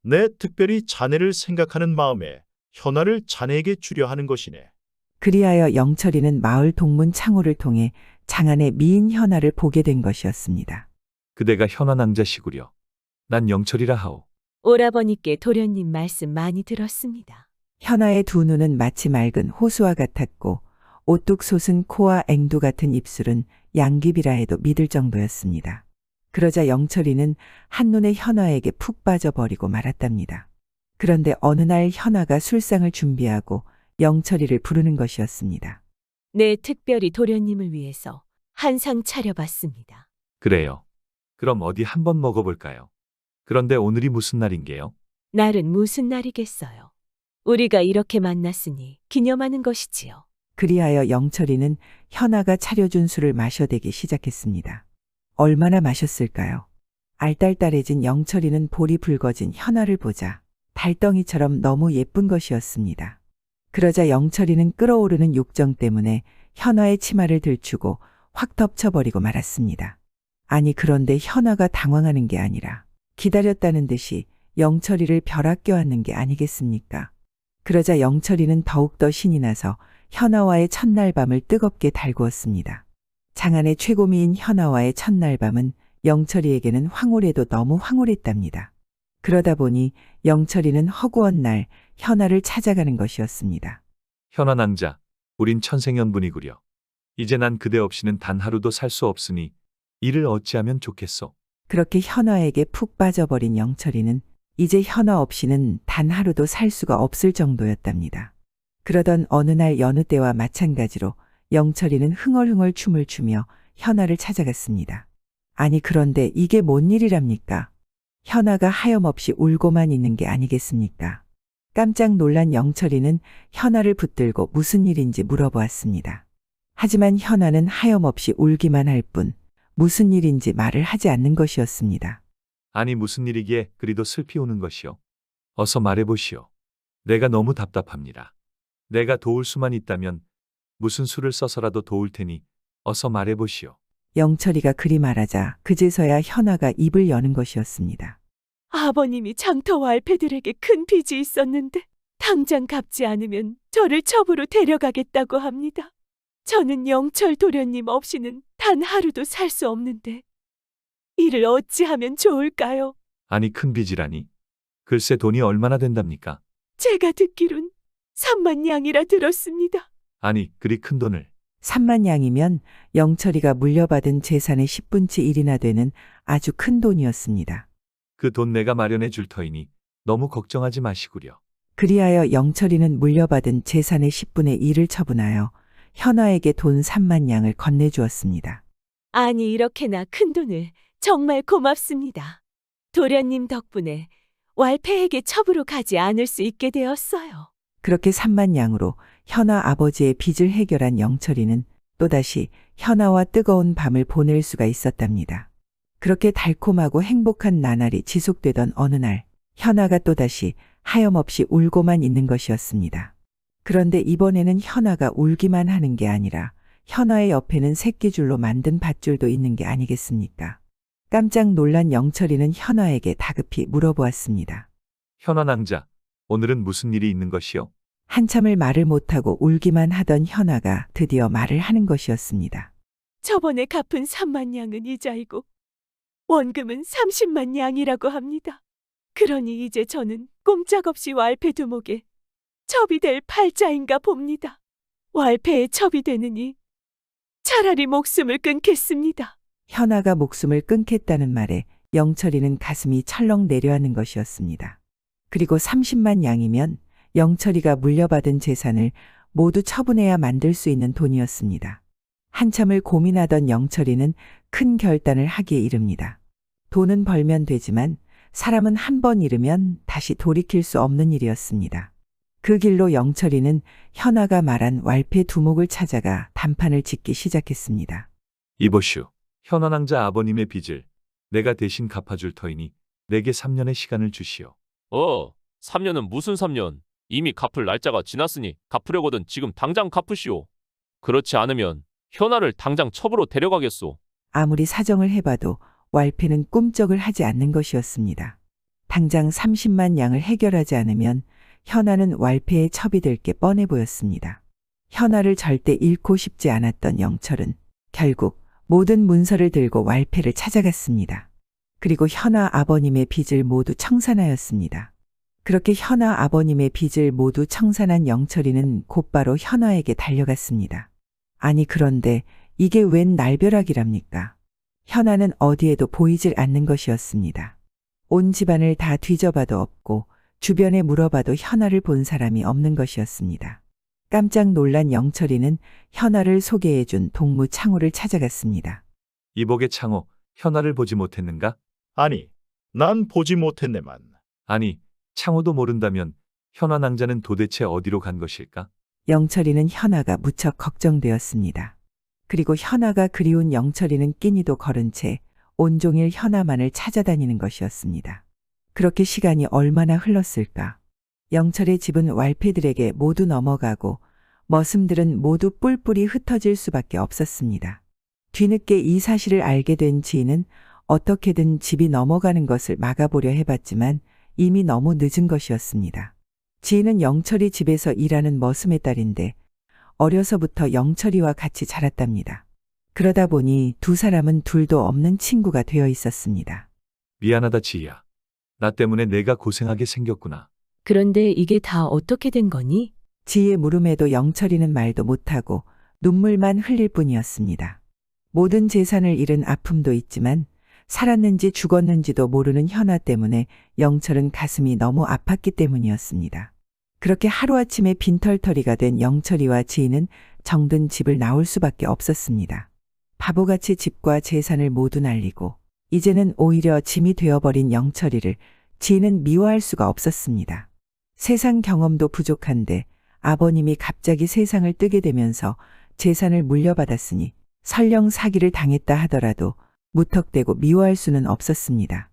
내 특별히 자네를 생각하는 마음에 현아를 자네에게 주려 하는 것이네. 그리하여 영철이는 마을 동문 창호를 통해 장안의 미인 현아를 보게 된 것이었습니다. 그대가 현아 낭자시구려. 난 영철이라 하오. 오라버니께 도련님 말씀 많이 들었습니다. 현아의 두 눈은 마치 맑은 호수와 같았고 오뚝 솟은 코와 앵두 같은 입술은 양귀비라 해도 믿을 정도였습니다. 그러자 영철이는 한눈에 현아에게 푹 빠져버리고 말았답니다. 그런데 어느 날 현아가 술상을 준비하고 영철이를 부르는 것이었습니다. 네, 특별히 도련님을 위해서 한상 차려봤습니다. 그래요. 그럼 어디 한번 먹어볼까요? 그런데 오늘이 무슨 날인게요? 날은 무슨 날이겠어요. 우리가 이렇게 만났으니 기념하는 것이지요. 그리하여 영철이는 현아가 차려준 술을 마셔대기 시작했습니다. 얼마나 마셨을까요? 알딸딸해진 영철이는 볼이 붉어진 현아를 보자 달덩이처럼 너무 예쁜 것이었습니다. 그러자 영철이는 끓어오르는 욕정 때문에 현아의 치마를 들추고 확 덮쳐버리고 말았습니다. 아니 그런데 현아가 당황하는 게 아니라 기다렸다는 듯이 영철이를 벼락 껴안는 게 아니겠습니까? 그러자 영철이는 더욱더 신이 나서 현아와의 첫날 밤을 뜨겁게 달구었습니다. 장안의 최고미인 현아와의 첫날 밤은 영철이에게는 황홀해도 너무 황홀했답니다. 그러다 보니 영철이는 허구한 날 현아를 찾아가는 것이었습니다. 현아 낭자, 우린 천생연분이구려. 이제 난 그대 없이는 단 하루도 살 수 없으니 이를 어찌하면 좋겠소. 그렇게 현아에게 푹 빠져버린 영철이는 이제 현아 없이는 단 하루도 살 수가 없을 정도였답니다. 그러던 어느 날 여느 때와 마찬가지로 영철이는 흥얼흥얼 춤을 추며 현아를 찾아갔습니다. 아니 그런데 이게 뭔 일이랍니까? 현아가 하염없이 울고만 있는 게 아니겠습니까? 깜짝 놀란 영철이는 현아를 붙들고 무슨 일인지 물어보았습니다. 하지만 현아는 하염없이 울기만 할 뿐 무슨 일인지 말을 하지 않는 것이었습니다. 아니 무슨 일이기에 그리도 슬피 우는 것이오. 어서 말해보시오. 내가 너무 답답합니다. 내가 도울 수만 있다면 무슨 수를 써서라도 도울 테니 어서 말해보시오. 영철이가 그리 말하자 그제서야 현아가 입을 여는 것이었습니다. 아버님이 장터 왈패들에게 큰 빚이 있었는데 당장 갚지 않으면 저를 첩으로 데려가겠다고 합니다. 저는 영철 도련님 없이는 단 하루도 살 수 없는데 이를 어찌하면 좋을까요? 아니 큰 빚이라니. 글쎄 돈이 얼마나 된답니까? 제가 듣기론 3만 양이라 들었습니다. 아니 그리 큰 돈을. 3만 양이면 영철이가 물려받은 재산의 10분치 1이나 되는 아주 큰 돈이었습니다. 그 돈 내가 마련해 줄 터이니 너무 걱정하지 마시구려. 그리하여 영철이는 물려받은 재산의 10분의 1을 처분하여 현아에게 돈 3만 양을 건네주었습니다. 아니 이렇게나 큰 돈을 정말 고맙습니다. 도련님 덕분에 왈패에게 첩으로 가지 않을 수 있게 되었어요. 그렇게 3만 양으로 현아 아버지의 빚을 해결한 영철이는 또다시 현아와 뜨거운 밤을 보낼 수가 있었답니다. 그렇게 달콤하고 행복한 나날이 지속되던 어느 날, 현아가 또다시 하염없이 울고만 있는 것이었습니다. 그런데 이번에는 현아가 울기만 하는 게 아니라 현아의 옆에는 새끼줄로 만든 밧줄도 있는 게 아니겠습니까? 깜짝 놀란 영철이는 현아에게 다급히 물어보았습니다. 현아 낭자, 오늘은 무슨 일이 있는 것이요? 한참을 말을 못하고 울기만 하던 현아가 드디어 말을 하는 것이었습니다. 저번에 갚은 3만 양은 이자이고 원금은 30만 양이라고 합니다. 그러니 이제 저는 꼼짝없이 왈패 두목에 첩이 될 팔자인가 봅니다. 왈패에 첩이 되느니 차라리 목숨을 끊겠습니다. 현아가 목숨을 끊겠다는 말에 영철이는 가슴이 철렁 내려앉는 것이었습니다. 그리고 30만 양이면 영철이가 물려받은 재산을 모두 처분해야 만들 수 있는 돈이었습니다. 한참을 고민하던 영철이는 큰 결단을 하기에 이릅니다. 돈은 벌면 되지만 사람은 한 번 잃으면 다시 돌이킬 수 없는 일이었습니다. 그 길로 영철이는 현아가 말한 왈패 두목을 찾아가 단판을 짓기 시작했습니다. 이보시오. 현아 낭자 아버님의 빚을 내가 대신 갚아줄 터이니 내게 3년의 시간을 주시오. 3년은 무슨 3년? 이미 갚을 날짜가 지났으니 갚으려거든 지금 당장 갚으시오. 그렇지 않으면 현아를 당장 첩으로 데려가겠소. 아무리 사정을 해봐도 왈패는 꿈쩍을 하지 않는 것이었습니다. 당장 30만 양을 해결하지 않으면 현아는 왈패의 첩이 될 게 뻔해 보였습니다. 현아를 절대 잃고 싶지 않았던 영철은 결국 모든 문서를 들고 왈패를 찾아갔습니다. 그리고 현아 아버님의 빚을 모두 청산하였습니다. 그렇게 현아 아버님의 빚을 모두 청산한 영철이는 곧바로 현아에게 달려갔습니다. 아니 그런데 이게 웬 날벼락이랍니까? 현아는 어디에도 보이질 않는 것이었습니다. 온 집안을 다 뒤져봐도 없고 주변에 물어봐도 현아를 본 사람이 없는 것이었습니다. 깜짝 놀란 영철이는 현아를 소개해준 동무 창호를 찾아갔습니다. 이복의 창호, 현아를 보지 못했는가? 아니, 난 보지 못했네만. 아니, 창호도 모른다면 현아 낭자는 도대체 어디로 간 것일까? 영철이는 현아가 무척 걱정되었습니다. 그리고 현아가 그리운 영철이는 끼니도 거른 채 온종일 현아만을 찾아다니는 것이었습니다. 그렇게 시간이 얼마나 흘렀을까? 영철의 집은 왈패들에게 모두 넘어가고 머슴들은 모두 뿔뿔이 흩어질 수밖에 없었습니다. 뒤늦게 이 사실을 알게 된 지인은 어떻게든 집이 넘어가는 것을 막아보려 해봤지만 이미 너무 늦은 것이었습니다. 지인은 영철이 집에서 일하는 머슴의 딸인데 어려서부터 영철이와 같이 자랐답니다. 그러다 보니 두 사람은 둘도 없는 친구가 되어 있었습니다. 미안하다 지희야. 나 때문에 내가 고생하게 생겼구나. 그런데 이게 다 어떻게 된 거니? 지희의 물음에도 영철이는 말도 못하고 눈물만 흘릴 뿐이었습니다. 모든 재산을 잃은 아픔도 있지만 살았는지 죽었는지도 모르는 현아 때문에 영철은 가슴이 너무 아팠기 때문이었습니다. 그렇게 하루아침에 빈털터리가 된 영철이와 지희는 정든 집을 나올 수밖에 없었습니다. 바보같이 집과 재산을 모두 날리고 이제는 오히려 짐이 되어버린 영철이를 지희는 미워할 수가 없었습니다. 세상 경험도 부족한데 아버님이 갑자기 세상을 뜨게 되면서 재산을 물려받았으니 설령 사기를 당했다 하더라도 무턱대고 미워할 수는 없었습니다.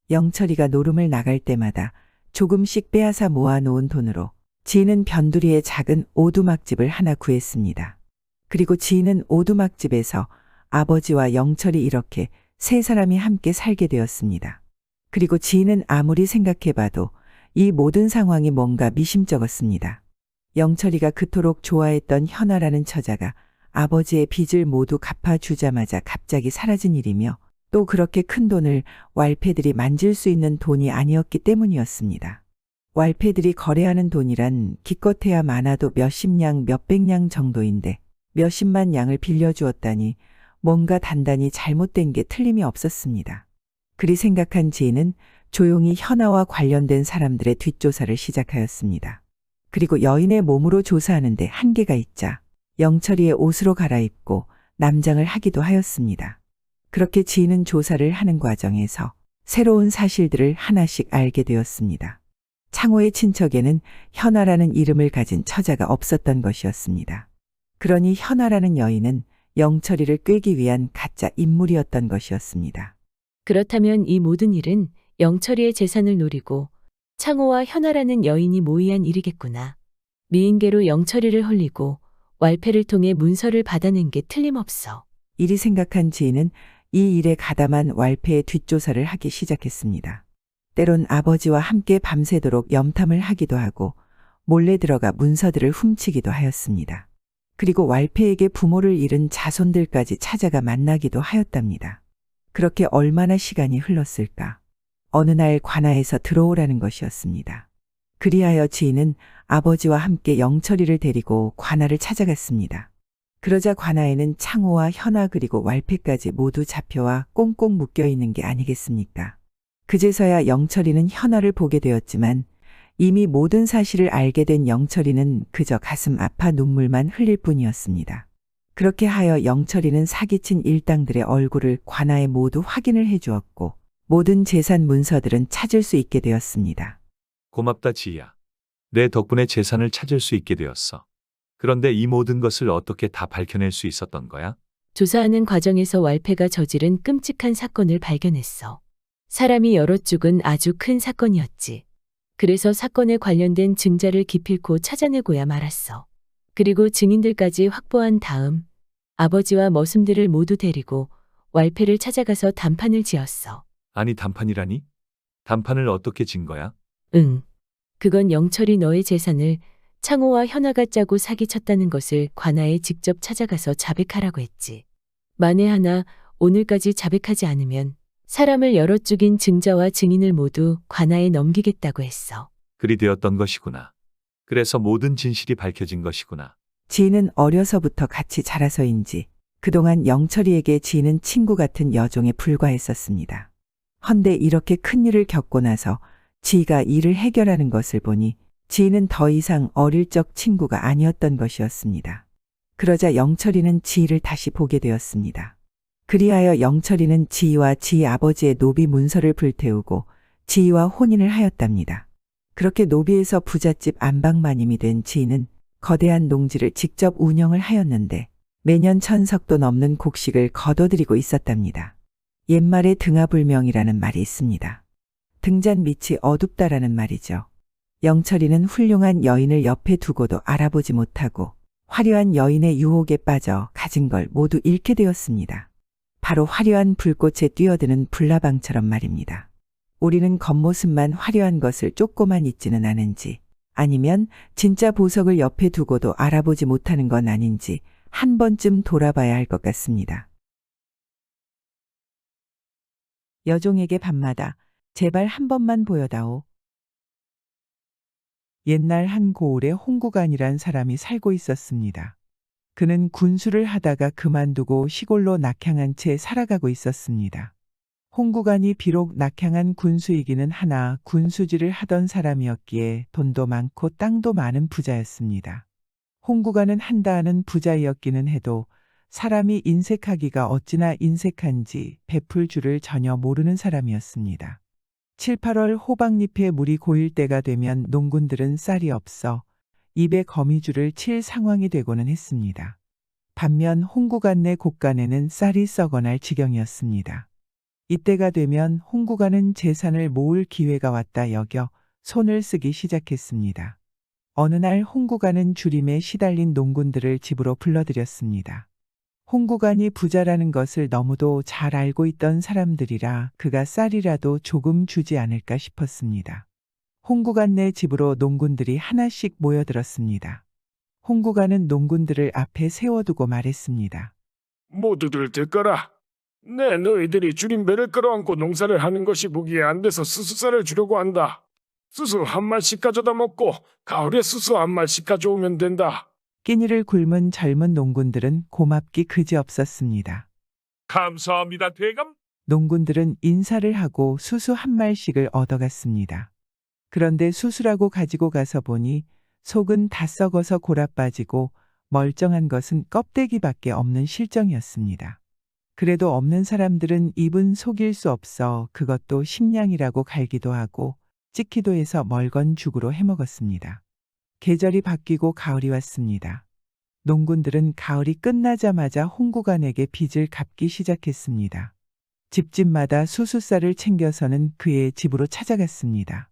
영철이가 노름을 나갈 때마다 조금씩 빼앗아 모아놓은 돈으로 지희는 변두리에 작은 오두막집을 하나 구했습니다. 그리고 지희는 오두막집에서 아버지와 영철이 이렇게 세 사람이 함께 살게 되었습니다. 그리고 지인은 아무리 생각해봐도 이 모든 상황이 뭔가 미심쩍었습니다. 영철이가 그토록 좋아했던 현아라는 처자가 아버지의 빚을 모두 갚아주자마자 갑자기 사라진 일이며 또 그렇게 큰 돈을 왈패들이 만질 수 있는 돈이 아니었기 때문이었습니다. 왈패들이 거래하는 돈이란 기껏해야 많아도 몇십 냥 몇백 냥 정도인데 몇십만 양을 빌려주었다니 뭔가 단단히 잘못된 게 틀림이 없었습니다. 그리 생각한 지인은 조용히 현아와 관련된 사람들의 뒷조사를 시작하였습니다. 그리고 여인의 몸으로 조사하는데 한계가 있자 영철이의 옷으로 갈아입고 남장을 하기도 하였습니다. 그렇게 지인은 조사를 하는 과정에서 새로운 사실들을 하나씩 알게 되었습니다. 창호의 친척에는 현아라는 이름을 가진 처자가 없었던 것이었습니다. 그러니 현아라는 여인은 영철이를 꿰기 위한 가짜 인물이었던 것이었습니다. 그렇다면 이 모든 일은 영철이의 재산을 노리고 창호와 현아라는 여인이 모의한 일이겠구나. 미인계로 영철이를 홀리고 왈패를 통해 문서를 받아낸 게 틀림없어. 이리 생각한 지인은 이 일에 가담한 왈패의 뒷조사를 하기 시작했습니다. 때론 아버지와 함께 밤새도록 염탐을 하기도 하고 몰래 들어가 문서들을 훔치기도 하였습니다. 그리고 왈패에게 부모를 잃은 자손들까지 찾아가 만나기도 하였답니다. 그렇게 얼마나 시간이 흘렀을까? 어느 날 관아에서 들어오라는 것이었습니다. 그리하여 지인은 아버지와 함께 영철이를 데리고 관아를 찾아갔습니다. 그러자 관아에는 창호와 현아 그리고 왈패까지 모두 잡혀와 꽁꽁 묶여 있는 게 아니겠습니까? 그제서야 영철이는 현아를 보게 되었지만 이미 모든 사실을 알게 된 영철이는 그저 가슴 아파 눈물만 흘릴 뿐이었습니다. 그렇게 하여 영철이는 사기친 일당들의 얼굴을 관아에 모두 확인을 해주었고 모든 재산 문서들은 찾을 수 있게 되었습니다. 고맙다, 지희야. 내 덕분에 재산을 찾을 수 있게 되었어. 그런데 이 모든 것을 어떻게 다 밝혀낼 수 있었던 거야? 조사하는 과정에서 왈패가 저지른 끔찍한 사건을 발견했어. 사람이 여러 죽은 아주 큰 사건이었지. 그래서 사건에 관련된 증자를 기필코 찾아내고야 말았어. 그리고 증인들까지 확보한 다음 아버지와 머슴들을 모두 데리고 왈패를 찾아가서 단판을 지었어. 아니, 단판이라니? 단판을 어떻게 진 거야? 응. 그건 영철이 너의 재산을 창호와 현아가 짜고 사기쳤다는 것을 관아에 직접 찾아가서 자백하라고 했지. 만에 하나 오늘까지 자백하지 않으면 사람을 여러 죽인 증자와 증인을 모두 관아에 넘기겠다고 했어. 그리 되었던 것이구나. 그래서 모든 진실이 밝혀진 것이구나. 지인은 어려서부터 같이 자라서인지 그동안 영철이에게 지인은 친구 같은 여종에 불과했었습니다. 헌데 이렇게 큰 일을 겪고 나서 지희가 일을 해결하는 것을 보니 지희는 더 이상 어릴 적 친구가 아니었던 것이었습니다. 그러자 영철이는 지희를 다시 보게 되었습니다. 그리하여 영철이는 지희와 지희 아버지의 노비 문서를 불태우고 지희와 혼인을 하였답니다. 그렇게 노비에서 부잣집 안방마님이 된 지희는 거대한 농지를 직접 운영을 하였는데 매년 1000석도 넘는 곡식을 거둬들이고 있었답니다. 옛말에 등하불명이라는 말이 있습니다. 등잔 밑이 어둡다라는 말이죠. 영철이는 훌륭한 여인을 옆에 두고도 알아보지 못하고 화려한 여인의 유혹에 빠져 가진 걸 모두 잃게 되었습니다. 바로 화려한 불꽃에 뛰어드는 불나방처럼 말입니다. 우리는 겉모습만 화려한 것을 쫓고만 있지는 않은지 아니면 진짜 보석을 옆에 두고도 알아보지 못하는 건 아닌지 한 번쯤 돌아봐야 할 것 같습니다. 여종에게 밤마다 제발 한 번만 보여다오. 옛날 한 고을에 홍구간이란 사람이 살고 있었습니다. 그는 군수를 하다가 그만두고 시골로 낙향한 채 살아가고 있었습니다. 홍구간이 비록 낙향한 군수이기는 하나 군수질을 하던 사람이었기에 돈도 많고 땅도 많은 부자였습니다. 홍구간은 한다하는 부자이었기는 해도 사람이 인색하기가 어찌나 인색한지 베풀 줄을 전혀 모르는 사람이었습니다. 7, 8월 호박잎에 물이 고일 때가 되면 농군들은 쌀이 없어 입에 거미줄을 칠 상황이 되고는 했습니다. 반면 홍구간 내 곳간에는 쌀이 썩어날 지경이었습니다. 이때가 되면 홍구간은 재산을 모을 기회가 왔다 여겨 손을 쓰기 시작했습니다. 어느 날 홍구간은 주림에 시달린 농군들을 집으로 불러들였습니다. 홍구간이 부자라는 것을 너무도 잘 알고 있던 사람들이라 그가 쌀이라도 조금 주지 않을까 싶었습니다. 홍구간네 집으로 농군들이 하나씩 모여들었습니다. 홍구간은 농군들을 앞에 세워두고 말했습니다. 모두들 듣거라. 너희들이 줄인 배를 끌어안고 농사를 하는 것이 보기에 안 돼서 수수쌀을 주려고 한다. 수수 한 말씩 가져다 먹고 가을에 수수 한 말씩 가져오면 된다. 끼니를 굶은 젊은 농군들은 고맙기 그지없었습니다. 감사합니다, 대감. 농군들은 인사를 하고 수수 한 말씩을 얻어갔습니다. 그런데 수수라고 가지고 가서 보니 속은 다 썩어서 골아 빠지고 멀쩡한 것은 껍데기밖에 없는 실정이었습니다. 그래도 없는 사람들은 입은 속일 수 없어 그것도 식량이라고 갈기도 하고 찍기도 해서 멀건 죽으로 해먹었습니다. 계절이 바뀌고 가을이 왔습니다. 농군들은 가을이 끝나자마자 홍구간에게 빚을 갚기 시작했습니다. 집집마다 수수쌀을 챙겨서는 그의 집으로 찾아갔습니다.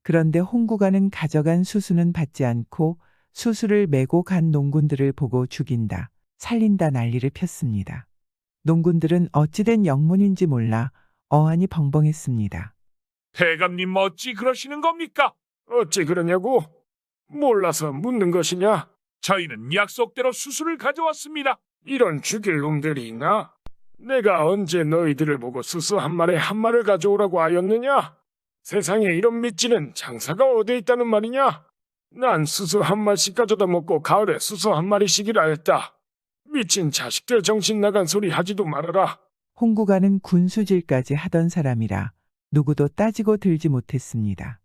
그런데 홍구간은 가져간 수수는 받지 않고 수수를 메고 간 농군들을 보고 죽인다, 살린다 난리를 폈습니다. 농군들은 어찌된 영문인지 몰라 어안이 벙벙했습니다. 대감님 어찌 그러시는 겁니까? 어찌 그러냐고? 몰라서 묻는 것이냐? 저희는 약속대로 수수를 가져왔습니다. 이런 죽일 놈들이 있나? 내가 언제 너희들을 보고 수수 한 마리 한 마리를 가져오라고 하였느냐? 세상에 이런 미치는 장사가 어디 있다는 말이냐? 난 수수 한 마리씩 가져다 먹고 가을에 수수 한 마리씩이라 했다. 미친 자식들 정신 나간 소리 하지도 말아라. 홍구간은 군수질까지 하던 사람이라 누구도 따지고 들지 못했습니다.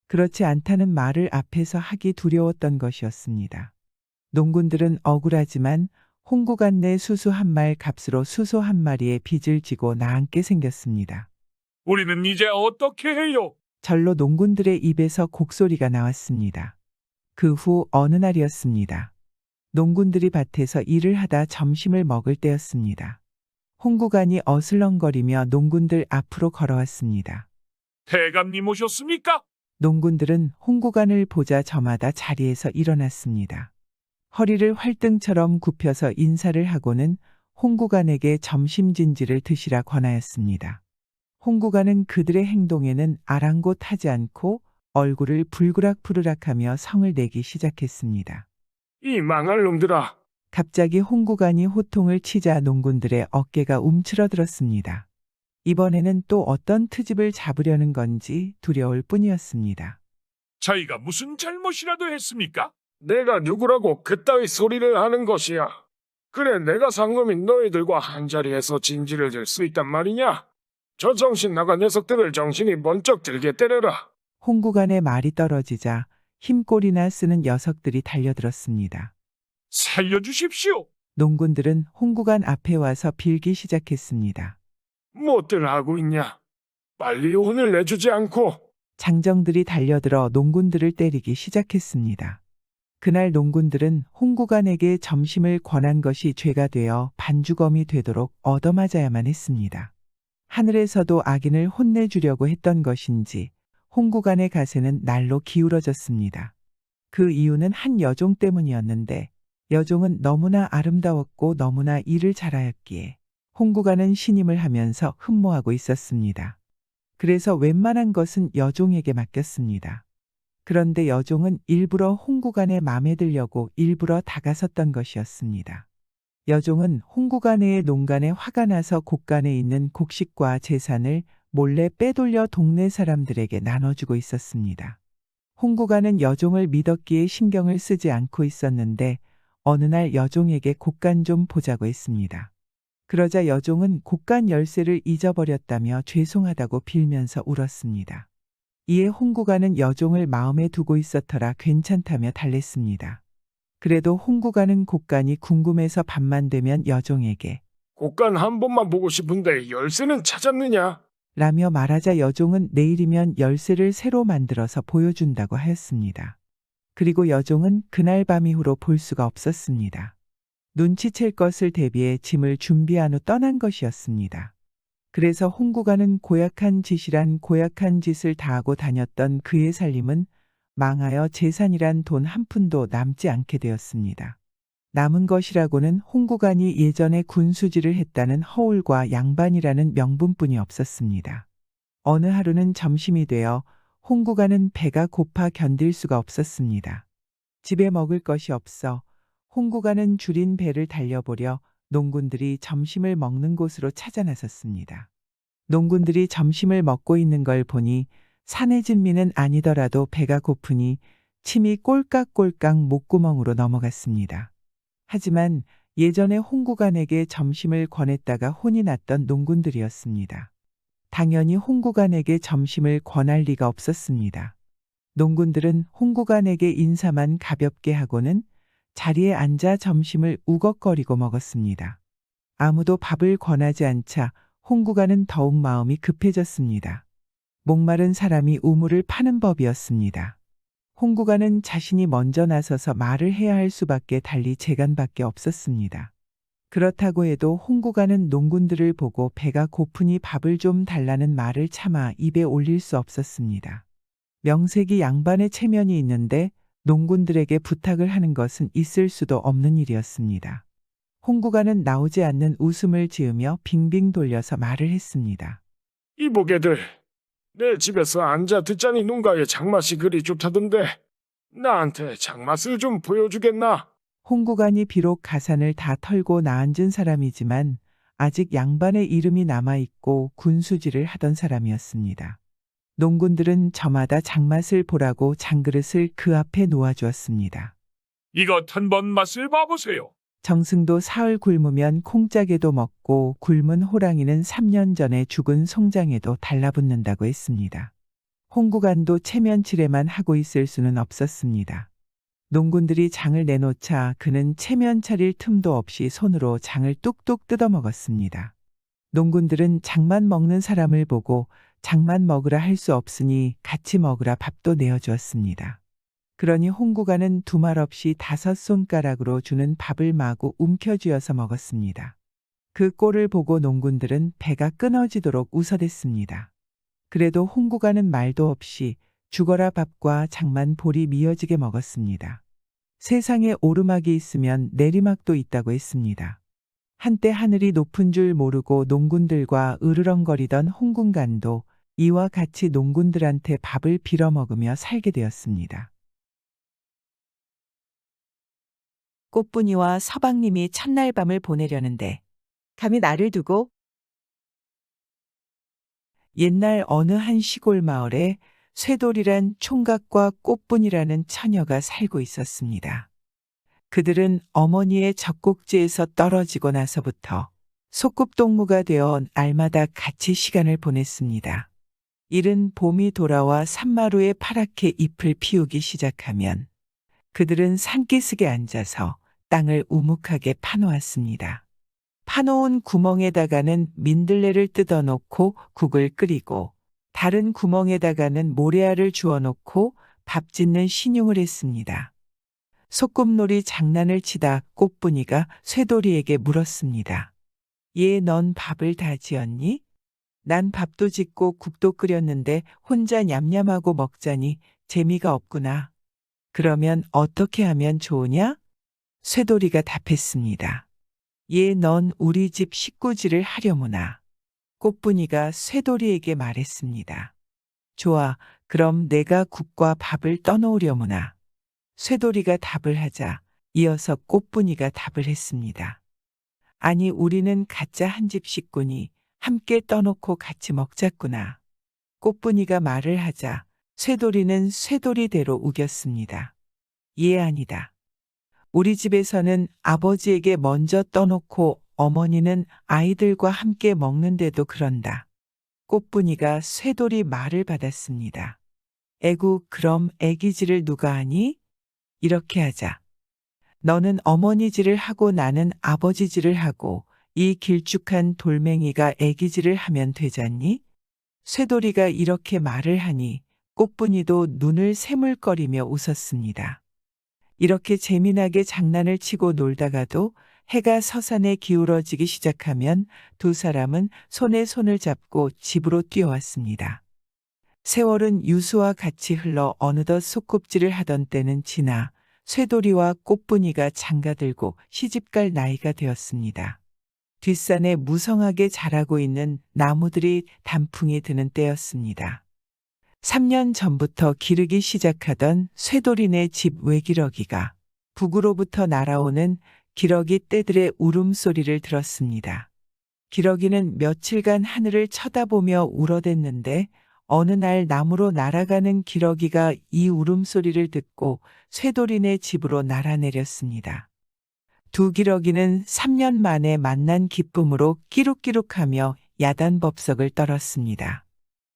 그렇지 않다는 말을 앞에서 하기 두려웠던 것이었습니다. 농군들은 억울하지만 홍구간 내 수수 한 말 값으로 수소 한 마리의 빚을 지고 나앉게 생겼습니다. 우리는 이제 어떻게 해요? 절로 농군들의 입에서 곡소리가 나왔습니다. 그 후 어느 날이었습니다. 농군들이 밭에서 일을 하다 점심을 먹을 때였습니다. 홍구간이 어슬렁거리며 농군들 앞으로 걸어왔습니다. 대감님 오셨습니까? 농군들은 홍구간을 보자 저마다 자리에서 일어났습니다. 허리를 활등처럼 굽혀서 인사를 하고는 홍구간에게 점심진지를 드시라 권하였습니다. 홍구간은 그들의 행동에는 아랑곳하지 않고 얼굴을 불그락부르락하며 성을 내기 시작했습니다. 이 망할 놈들아. 갑자기 홍구간이 호통을 치자 농군들의 어깨가 움츠러들었습니다. 이번에는 또 어떤 트집을 잡으려는 건지 두려울 뿐이었습니다. 저희가 무슨 잘못이라도 했습니까? 내가 누구라고 그따위 소리를 하는 것이야. 그래 내가 상금인 너희들과 한자리에서 진지를 들 수 있단 말이냐? 저 정신 나간 녀석들을 정신이 번쩍 들게 때려라. 홍구간의 말이 떨어지자 힘꼬리나 쓰는 녀석들이 달려들었습니다. 살려주십시오. 농군들은 홍구간 앞에 와서 빌기 시작했습니다. 뭐들 하고 있냐? 빨리 혼을 내주지 않고. 장정들이 달려들어 농군들을 때리기 시작했습니다. 그날 농군들은 홍구간에게 점심을 권한 것이 죄가 되어 반주검이 되도록 얻어맞아야만 했습니다. 하늘에서도 악인을 혼내주려고 했던 것인지 홍구간의 가세는 날로 기울어졌습니다. 그 이유는 한 여종 때문이었는데 여종은 너무나 아름다웠고 너무나 일을 잘하였기에 홍구간은 신임을 하면서 흠모하고 있었습니다. 그래서 웬만한 것은 여종에게 맡겼습니다. 그런데 여종은 일부러 홍구간의 맘에 들려고 일부러 다가섰던 것이었습니다. 여종은 홍구간의 농간에 화가 나서 곡간에 있는 곡식과 재산을 몰래 빼돌려 동네 사람들에게 나눠주고 있었습니다. 홍구간은 여종을 믿었기에 신경을 쓰지 않고 있었는데 어느 날 여종에게 곡간 좀 보자고 했습니다. 그러자 여종은 곡간 열쇠를 잊어버렸다며 죄송하다고 빌면서 울었습니다. 이에 홍구간은 여종을 마음에 두고 있었더라 괜찮다며 달랬습니다. 그래도 홍구간은 곡간이 궁금해서 밤만 되면 여종에게 곡간 한 번만 보고 싶은데 열쇠는 찾았느냐? 라며 말하자 여종은 내일이면 열쇠를 새로 만들어서 보여준다고 하였습니다. 그리고 여종은 그날 밤 이후로 볼 수가 없었습니다. 눈치챌 것을 대비해 짐을 준비한 후 떠난 것이었습니다. 그래서 홍구간은 고약한 짓이란 고약한 짓을 다하고 다녔던 그의 살림은 망하여 재산이란 돈 한 푼도 남지 않게 되었습니다. 남은 것이라고는 홍구간이 예전에 군수질을 했다는 허울과 양반이라는 명분뿐이 없었습니다. 어느 하루는 점심이 되어 홍구간은 배가 고파 견딜 수가 없었습니다. 집에 먹을 것이 없어 홍구간은 줄인 배를 달려보려 농군들이 점심을 먹는 곳으로 찾아 나섰습니다. 농군들이 점심을 먹고 있는 걸 보니 산의 진미는 아니더라도 배가 고프니 침이 꼴깍꼴깍 목구멍으로 넘어갔습니다. 하지만 예전에 홍구간에게 점심을 권했다가 혼이 났던 농군들이었습니다. 당연히 홍구간에게 점심을 권할 리가 없었습니다. 농군들은 홍구간에게 인사만 가볍게 하고는 자리에 앉아 점심을 우걱거리고 먹었습니다. 아무도 밥을 권하지 않자 홍구간은 더욱 마음이 급해졌습니다. 목마른 사람이 우물을 파는 법이었습니다. 홍구간은 자신이 먼저 나서서 말을 해야 할 수밖에 달리 재간밖에 없었습니다. 그렇다고 해도 홍구간은 농군들을 보고 배가 고프니 밥을 좀 달라는 말을 차마 입에 올릴 수 없었습니다. 명색이 양반의 체면이 있는데 농군들에게 부탁을 하는 것은 있을 수도 없는 일이었습니다. 홍구간은 나오지 않는 웃음을 지으며 빙빙 돌려서 말을 했습니다. 이보게들, 내 집에서 앉아 듣자니 농가의 장맛이 그리 좋다던데 나한테 장맛을 좀 보여주겠나? 홍구간이 비록 가산을 다 털고 나앉은 사람이지만 아직 양반의 이름이 남아있고 군수질을 하던 사람이었습니다. 농군들은 저마다 장맛을 보라고 장그릇을 그 앞에 놓아주었습니다. 이것 한번 맛을 봐보세요. 정승도 사흘 굶으면 콩짝에도 먹고 굶은 호랑이는 3년 전에 죽은 송장에도 달라붙는다고 했습니다. 홍구간도 체면치레만 하고 있을 수는 없었습니다. 농군들이 장을 내놓자 그는 체면 차릴 틈도 없이 손으로 장을 뚝뚝 뜯어먹었습니다. 농군들은 장만 먹는 사람을 보고 장만 먹으라 할 수 없으니 같이 먹으라 밥도 내어주었습니다. 그러니 홍구간은 두말 없이 5손가락으로 주는 밥을 마구 움켜쥐어서 먹었습니다. 그 꼴을 보고 농군들은 배가 끊어지도록 웃어댔습니다. 그래도 홍구간은 말도 없이 죽어라 밥과 장만 볼이 미어지게 먹었습니다. 세상에 오르막이 있으면 내리막도 있다고 했습니다. 한때 하늘이 높은 줄 모르고 농군들과 으르렁거리던 홍군간도 이와 같이 농군들한테 밥을 빌어먹으며 살게 되었습니다. 꽃분이와 서방님이 첫날 밤을 보내려는데 감히 나를 두고 옛날 어느 한 시골 마을에 쇠돌이란 총각과 꽃분이라는 처녀가 살고 있었습니다. 그들은 어머니의 젖꼭지에서 떨어지고 나서부터 소꿉동무가 되어 날마다 같이 시간을 보냈습니다. 이른 봄이 돌아와 산마루에 파랗게 잎을 피우기 시작하면 그들은 산기슭에 앉아서 땅을 우묵하게 파놓았습니다. 파놓은 구멍에다가는 민들레를 뜯어놓고 국을 끓이고 다른 구멍에다가는 모래알을 주워놓고 밥 짓는 신용을 했습니다. 소꿉놀이 장난을 치다 꽃분이가 쇠돌이에게 물었습니다. 얘 넌 밥을 다 지었니? 난 밥도 짓고 국도 끓였는데 혼자 냠냠하고 먹자니 재미가 없구나. 그러면 어떻게 하면 좋으냐? 쇠돌이가 답했습니다. 얘 넌 우리 집 식구질을 하려무나. 꽃분이가 쇠돌이에게 말했습니다. 좋아, 그럼 내가 국과 밥을 떠놓으려무나. 쇠돌이가 답을 하자 이어서 꽃분이가 답을 했습니다. 아니, 우리는 가짜 한 집 식구니 함께 떠놓고 같이 먹자꾸나. 꽃분이가 말을 하자 쇠돌이는 쇠돌이대로 우겼습니다. 예, 아니다. 우리 집에서는 아버지에게 먼저 떠놓고 어머니는 아이들과 함께 먹는데도 그런다. 꽃분이가 쇠돌이 말을 받았습니다. 에구, 그럼 애기질을 누가 하니? 이렇게 하자. 너는 어머니질을 하고 나는 아버지질을 하고 이 길쭉한 돌멩이가 애기질을 하면 되잖니? 쇠돌이가 이렇게 말을 하니 꽃분이도 눈을 새물거리며 웃었습니다. 이렇게 재미나게 장난을 치고 놀다가도 해가 서산에 기울어지기 시작하면 두 사람은 손에 손을 잡고 집으로 뛰어왔습니다. 세월은 유수와 같이 흘러 어느덧 소꿉질을 하던 때는 지나 쇠돌이와 꽃분이가 장가들고 시집갈 나이가 되었습니다. 뒷산에 무성하게 자라고 있는 나무들이 단풍이 드는 때였습니다. 3년 전부터 기르기 시작하던 쇠돌이네 집 외기러기가 북으로부터 날아오는 기러기 떼들의 울음소리를 들었습니다. 기러기는 며칠간 하늘을 쳐다보며 울어댔는데 어느 날 나무로 날아가는 기러기가 이 울음소리를 듣고 쇠돌이네 집으로 날아내렸습니다. 두 기러기는 3년 만에 만난 기쁨으로 끼룩끼룩하며 야단법석을 떨었습니다.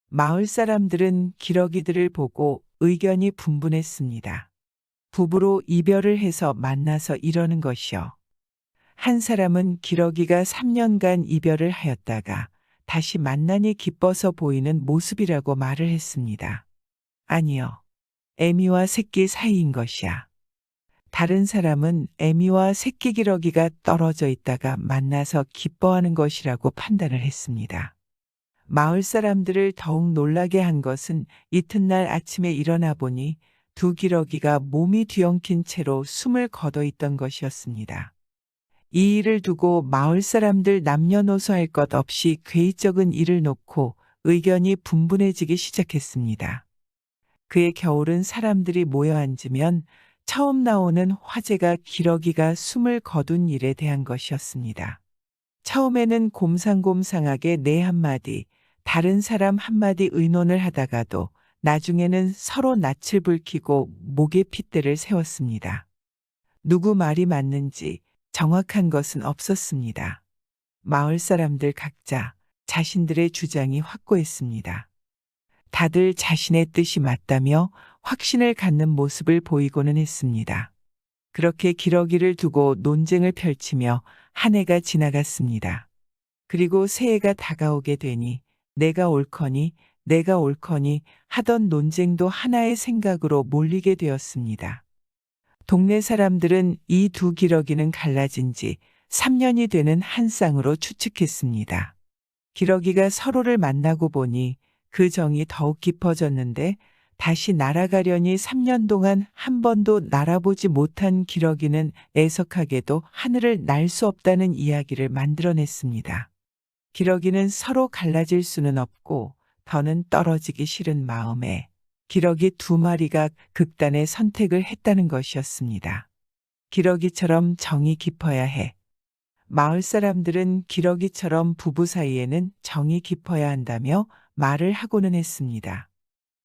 마을 사람들은 기러기들을 보고 의견이 분분했습니다. 부부로 이별을 해서 만나서 이러는 것이요. 한 사람은 기러기가 3년간 이별을 하였다가 다시 만나니 기뻐서 보이는 모습이라고 말을 했습니다. 아니요. 애미와 새끼 사이인 것이야. 다른 사람은 애미와 새끼 기러기가 떨어져 있다가 만나서 기뻐하는 것이라고 판단을 했습니다. 마을 사람들을 더욱 놀라게 한 것은 이튿날 아침에 일어나 보니 두 기러기가 몸이 뒤엉킨 채로 숨을 거둬 있던 것이었습니다. 이 일을 두고 마을 사람들 남녀노소 할 것 없이 괴이적은 일을 놓고 의견이 분분해지기 시작했습니다. 그의 겨울은 사람들이 모여 앉으면 처음 나오는 화제가 기러기가 숨을 거둔 일에 대한 것이었습니다. 처음에는 곰상곰상하게 내 한마디, 다른 사람 한마디 의논을 하다가도 나중에는 서로 낯을 붉히고 목에 핏대를 세웠습니다. 누구 말이 맞는지 정확한 것은 없었습니다. 마을 사람들 각자 자신들의 주장이 확고했습니다. 다들 자신의 뜻이 맞다며 확신을 갖는 모습을 보이고는 했습니다. 그렇게 기러기를 두고 논쟁을 펼치며 한 해가 지나갔습니다. 그리고 새해가 다가오게 되니 내가 옳거니 내가 옳거니 하던 논쟁도 하나의 생각으로 몰리게 되었습니다. 동네 사람들은 이 두 기러기는 갈라진 지 3년이 되는 한 쌍으로 추측했습니다. 기러기가 서로를 만나고 보니 그 정이 더욱 깊어졌는데 다시 날아가려니 3년 동안 한 번도 날아보지 못한 기러기는 애석하게도 하늘을 날 수 없다는 이야기를 만들어냈습니다. 기러기는 서로 갈라질 수는 없고 더는 떨어지기 싫은 마음에 기러기 두 마리가 극단의 선택을 했다는 것이었습니다. 기러기처럼 정이 깊어야 해. 마을 사람들은 기러기처럼 부부 사이에는 정이 깊어야 한다며 말을 하고는 했습니다.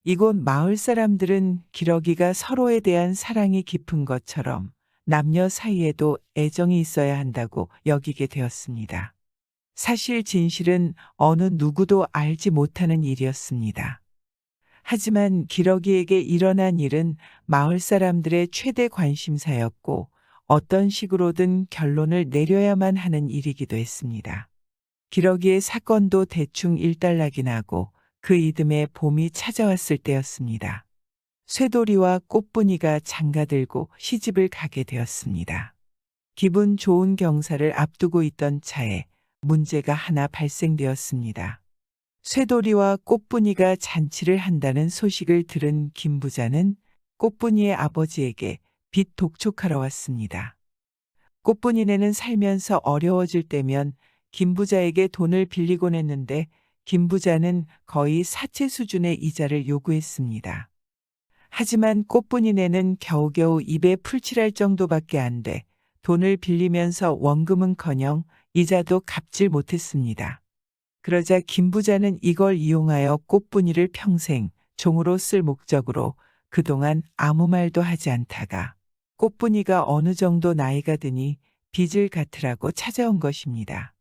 이곳 마을 사람들은 기러기가 서로에 대한 사랑이 깊은 것처럼 남녀 사이에도 애정이 있어야 한다고 여기게 되었습니다. 사실 진실은 어느 누구도 알지 못하는 일이었습니다. 하지만 기러기에게 일어난 일은 마을 사람들의 최대 관심사였고 어떤 식으로든 결론을 내려야만 하는 일이기도 했습니다. 기러기의 사건도 대충 일단락이 나고 그 이듬해 봄이 찾아왔을 때였습니다. 쇠돌이와 꽃분이가 장가들고 시집을 가게 되었습니다. 기분 좋은 경사를 앞두고 있던 차에 문제가 하나 발생되었습니다. 쇠돌이와 꽃분이가 잔치를 한다는 소식을 들은 김 부자는 꽃분이의 아버지에게 빚 독촉하러 왔습니다. 꽃분이네는 살면서 어려워질 때면 김 부자에게 돈을 빌리곤 했는데 김 부자는 거의 사채 수준의 이자를 요구했습니다. 하지만 꽃분이네는 겨우겨우 입에 풀칠할 정도밖에 안 돼 돈을 빌리면서 원금은커녕 이자도 갚질 못했습니다. 그러자 김 부자는 이걸 이용하여 꽃분이를 평생 종으로 쓸 목적으로 그동안 아무 말도 하지 않다가 꽃분이가 어느 정도 나이가 드니 빚을 갚으라고 찾아온 것입니다.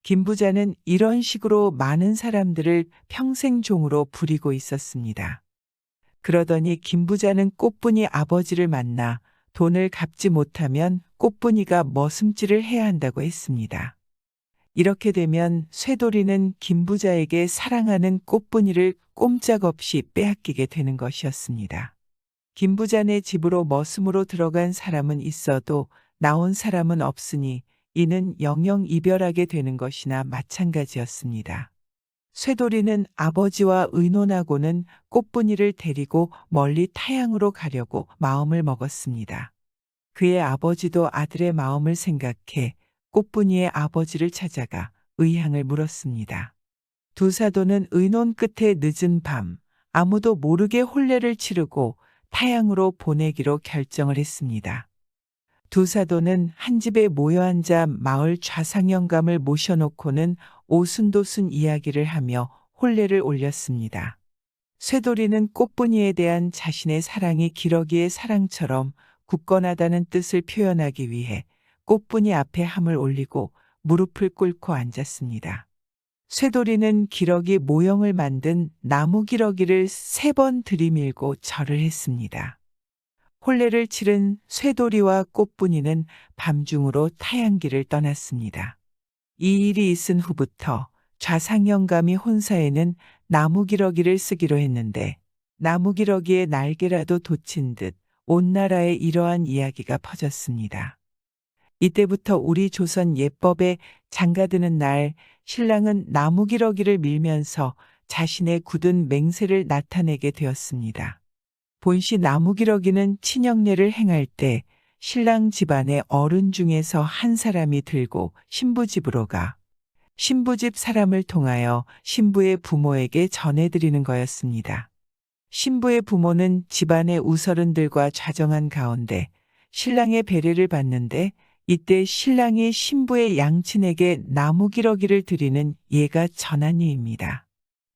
김 부자는 이런 식으로 많은 사람들을 평생 종으로 부리고 있었습니다. 그러더니 김 부자는 꽃분이 아버지를 만나 돈을 갚지 못하면 꽃분이가 머슴질을 해야 한다고 했습니다. 이렇게 되면 쇠돌이는 김 부자에게 사랑하는 꽃분이를 꼼짝없이 빼앗기게 되는 것이었습니다. 김 부자네 집으로 머슴으로 들어간 사람은 있어도 나온 사람은 없으니 이는 영영 이별하게 되는 것이나 마찬가지였습니다. 쇠돌이는 아버지와 의논하고는 꽃분이를 데리고 멀리 타향으로 가려고 마음을 먹었습니다. 그의 아버지도 아들의 마음을 생각해 꽃분이의 아버지를 찾아가 의향을 물었습니다. 두 사도는 의논 끝에 늦은 밤 아무도 모르게 혼례를 치르고 타향으로 보내기로 결정을 했습니다. 두 사도는 한 집에 모여 앉아 마을 좌상영감을 모셔놓고는 오순도순 이야기를 하며 혼례를 올렸습니다. 쇠돌이는 꽃분이에 대한 자신의 사랑이 기러기의 사랑처럼 굳건하다는 뜻을 표현하기 위해 꽃분이 앞에 함을 올리고 무릎을 꿇고 앉았습니다. 쇠돌이는 기러기 모형을 만든 나무 기러기를 3번 들이밀고 절을 했습니다. 혼례를 치른 쇠돌이와 꽃분이는 밤중으로 타향길을 떠났습니다. 이 일이 있은 후부터 좌상영감이 혼사에는 나무 기러기를 쓰기로 했는데 나무 기러기의 날개라도 돋친 듯 온 나라에 이러한 이야기가 퍼졌습니다. 이때부터 우리 조선 예법에 장가드는 날 신랑은 나무 기러기를 밀면서 자신의 굳은 맹세를 나타내게 되었습니다. 본시 나무 기러기는 친형례를 행할 때 신랑 집안의 어른 중에서 한 사람이 들고 신부 집으로 가 신부 집 사람을 통하여 신부의 부모에게 전해드리는 거였습니다. 신부의 부모는 집안의 우서른들과 좌정한 가운데 신랑의 배례를 받는데 이때 신랑이 신부의 양친에게 나무 기러기를 드리는 예가 전한예입니다.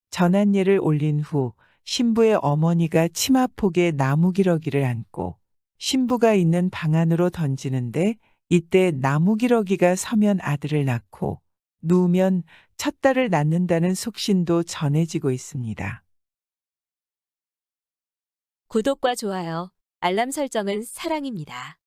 전한예를 올린 후 신부의 어머니가 치마폭에 나무 기러기를 안고 신부가 있는 방 안으로 던지는데 이때 나무 기러기가 서면 아들을 낳고 누우면 첫 딸을 낳는다는 속신도 전해지고 있습니다. 구독과 좋아요, 알람 설정은 사랑입니다.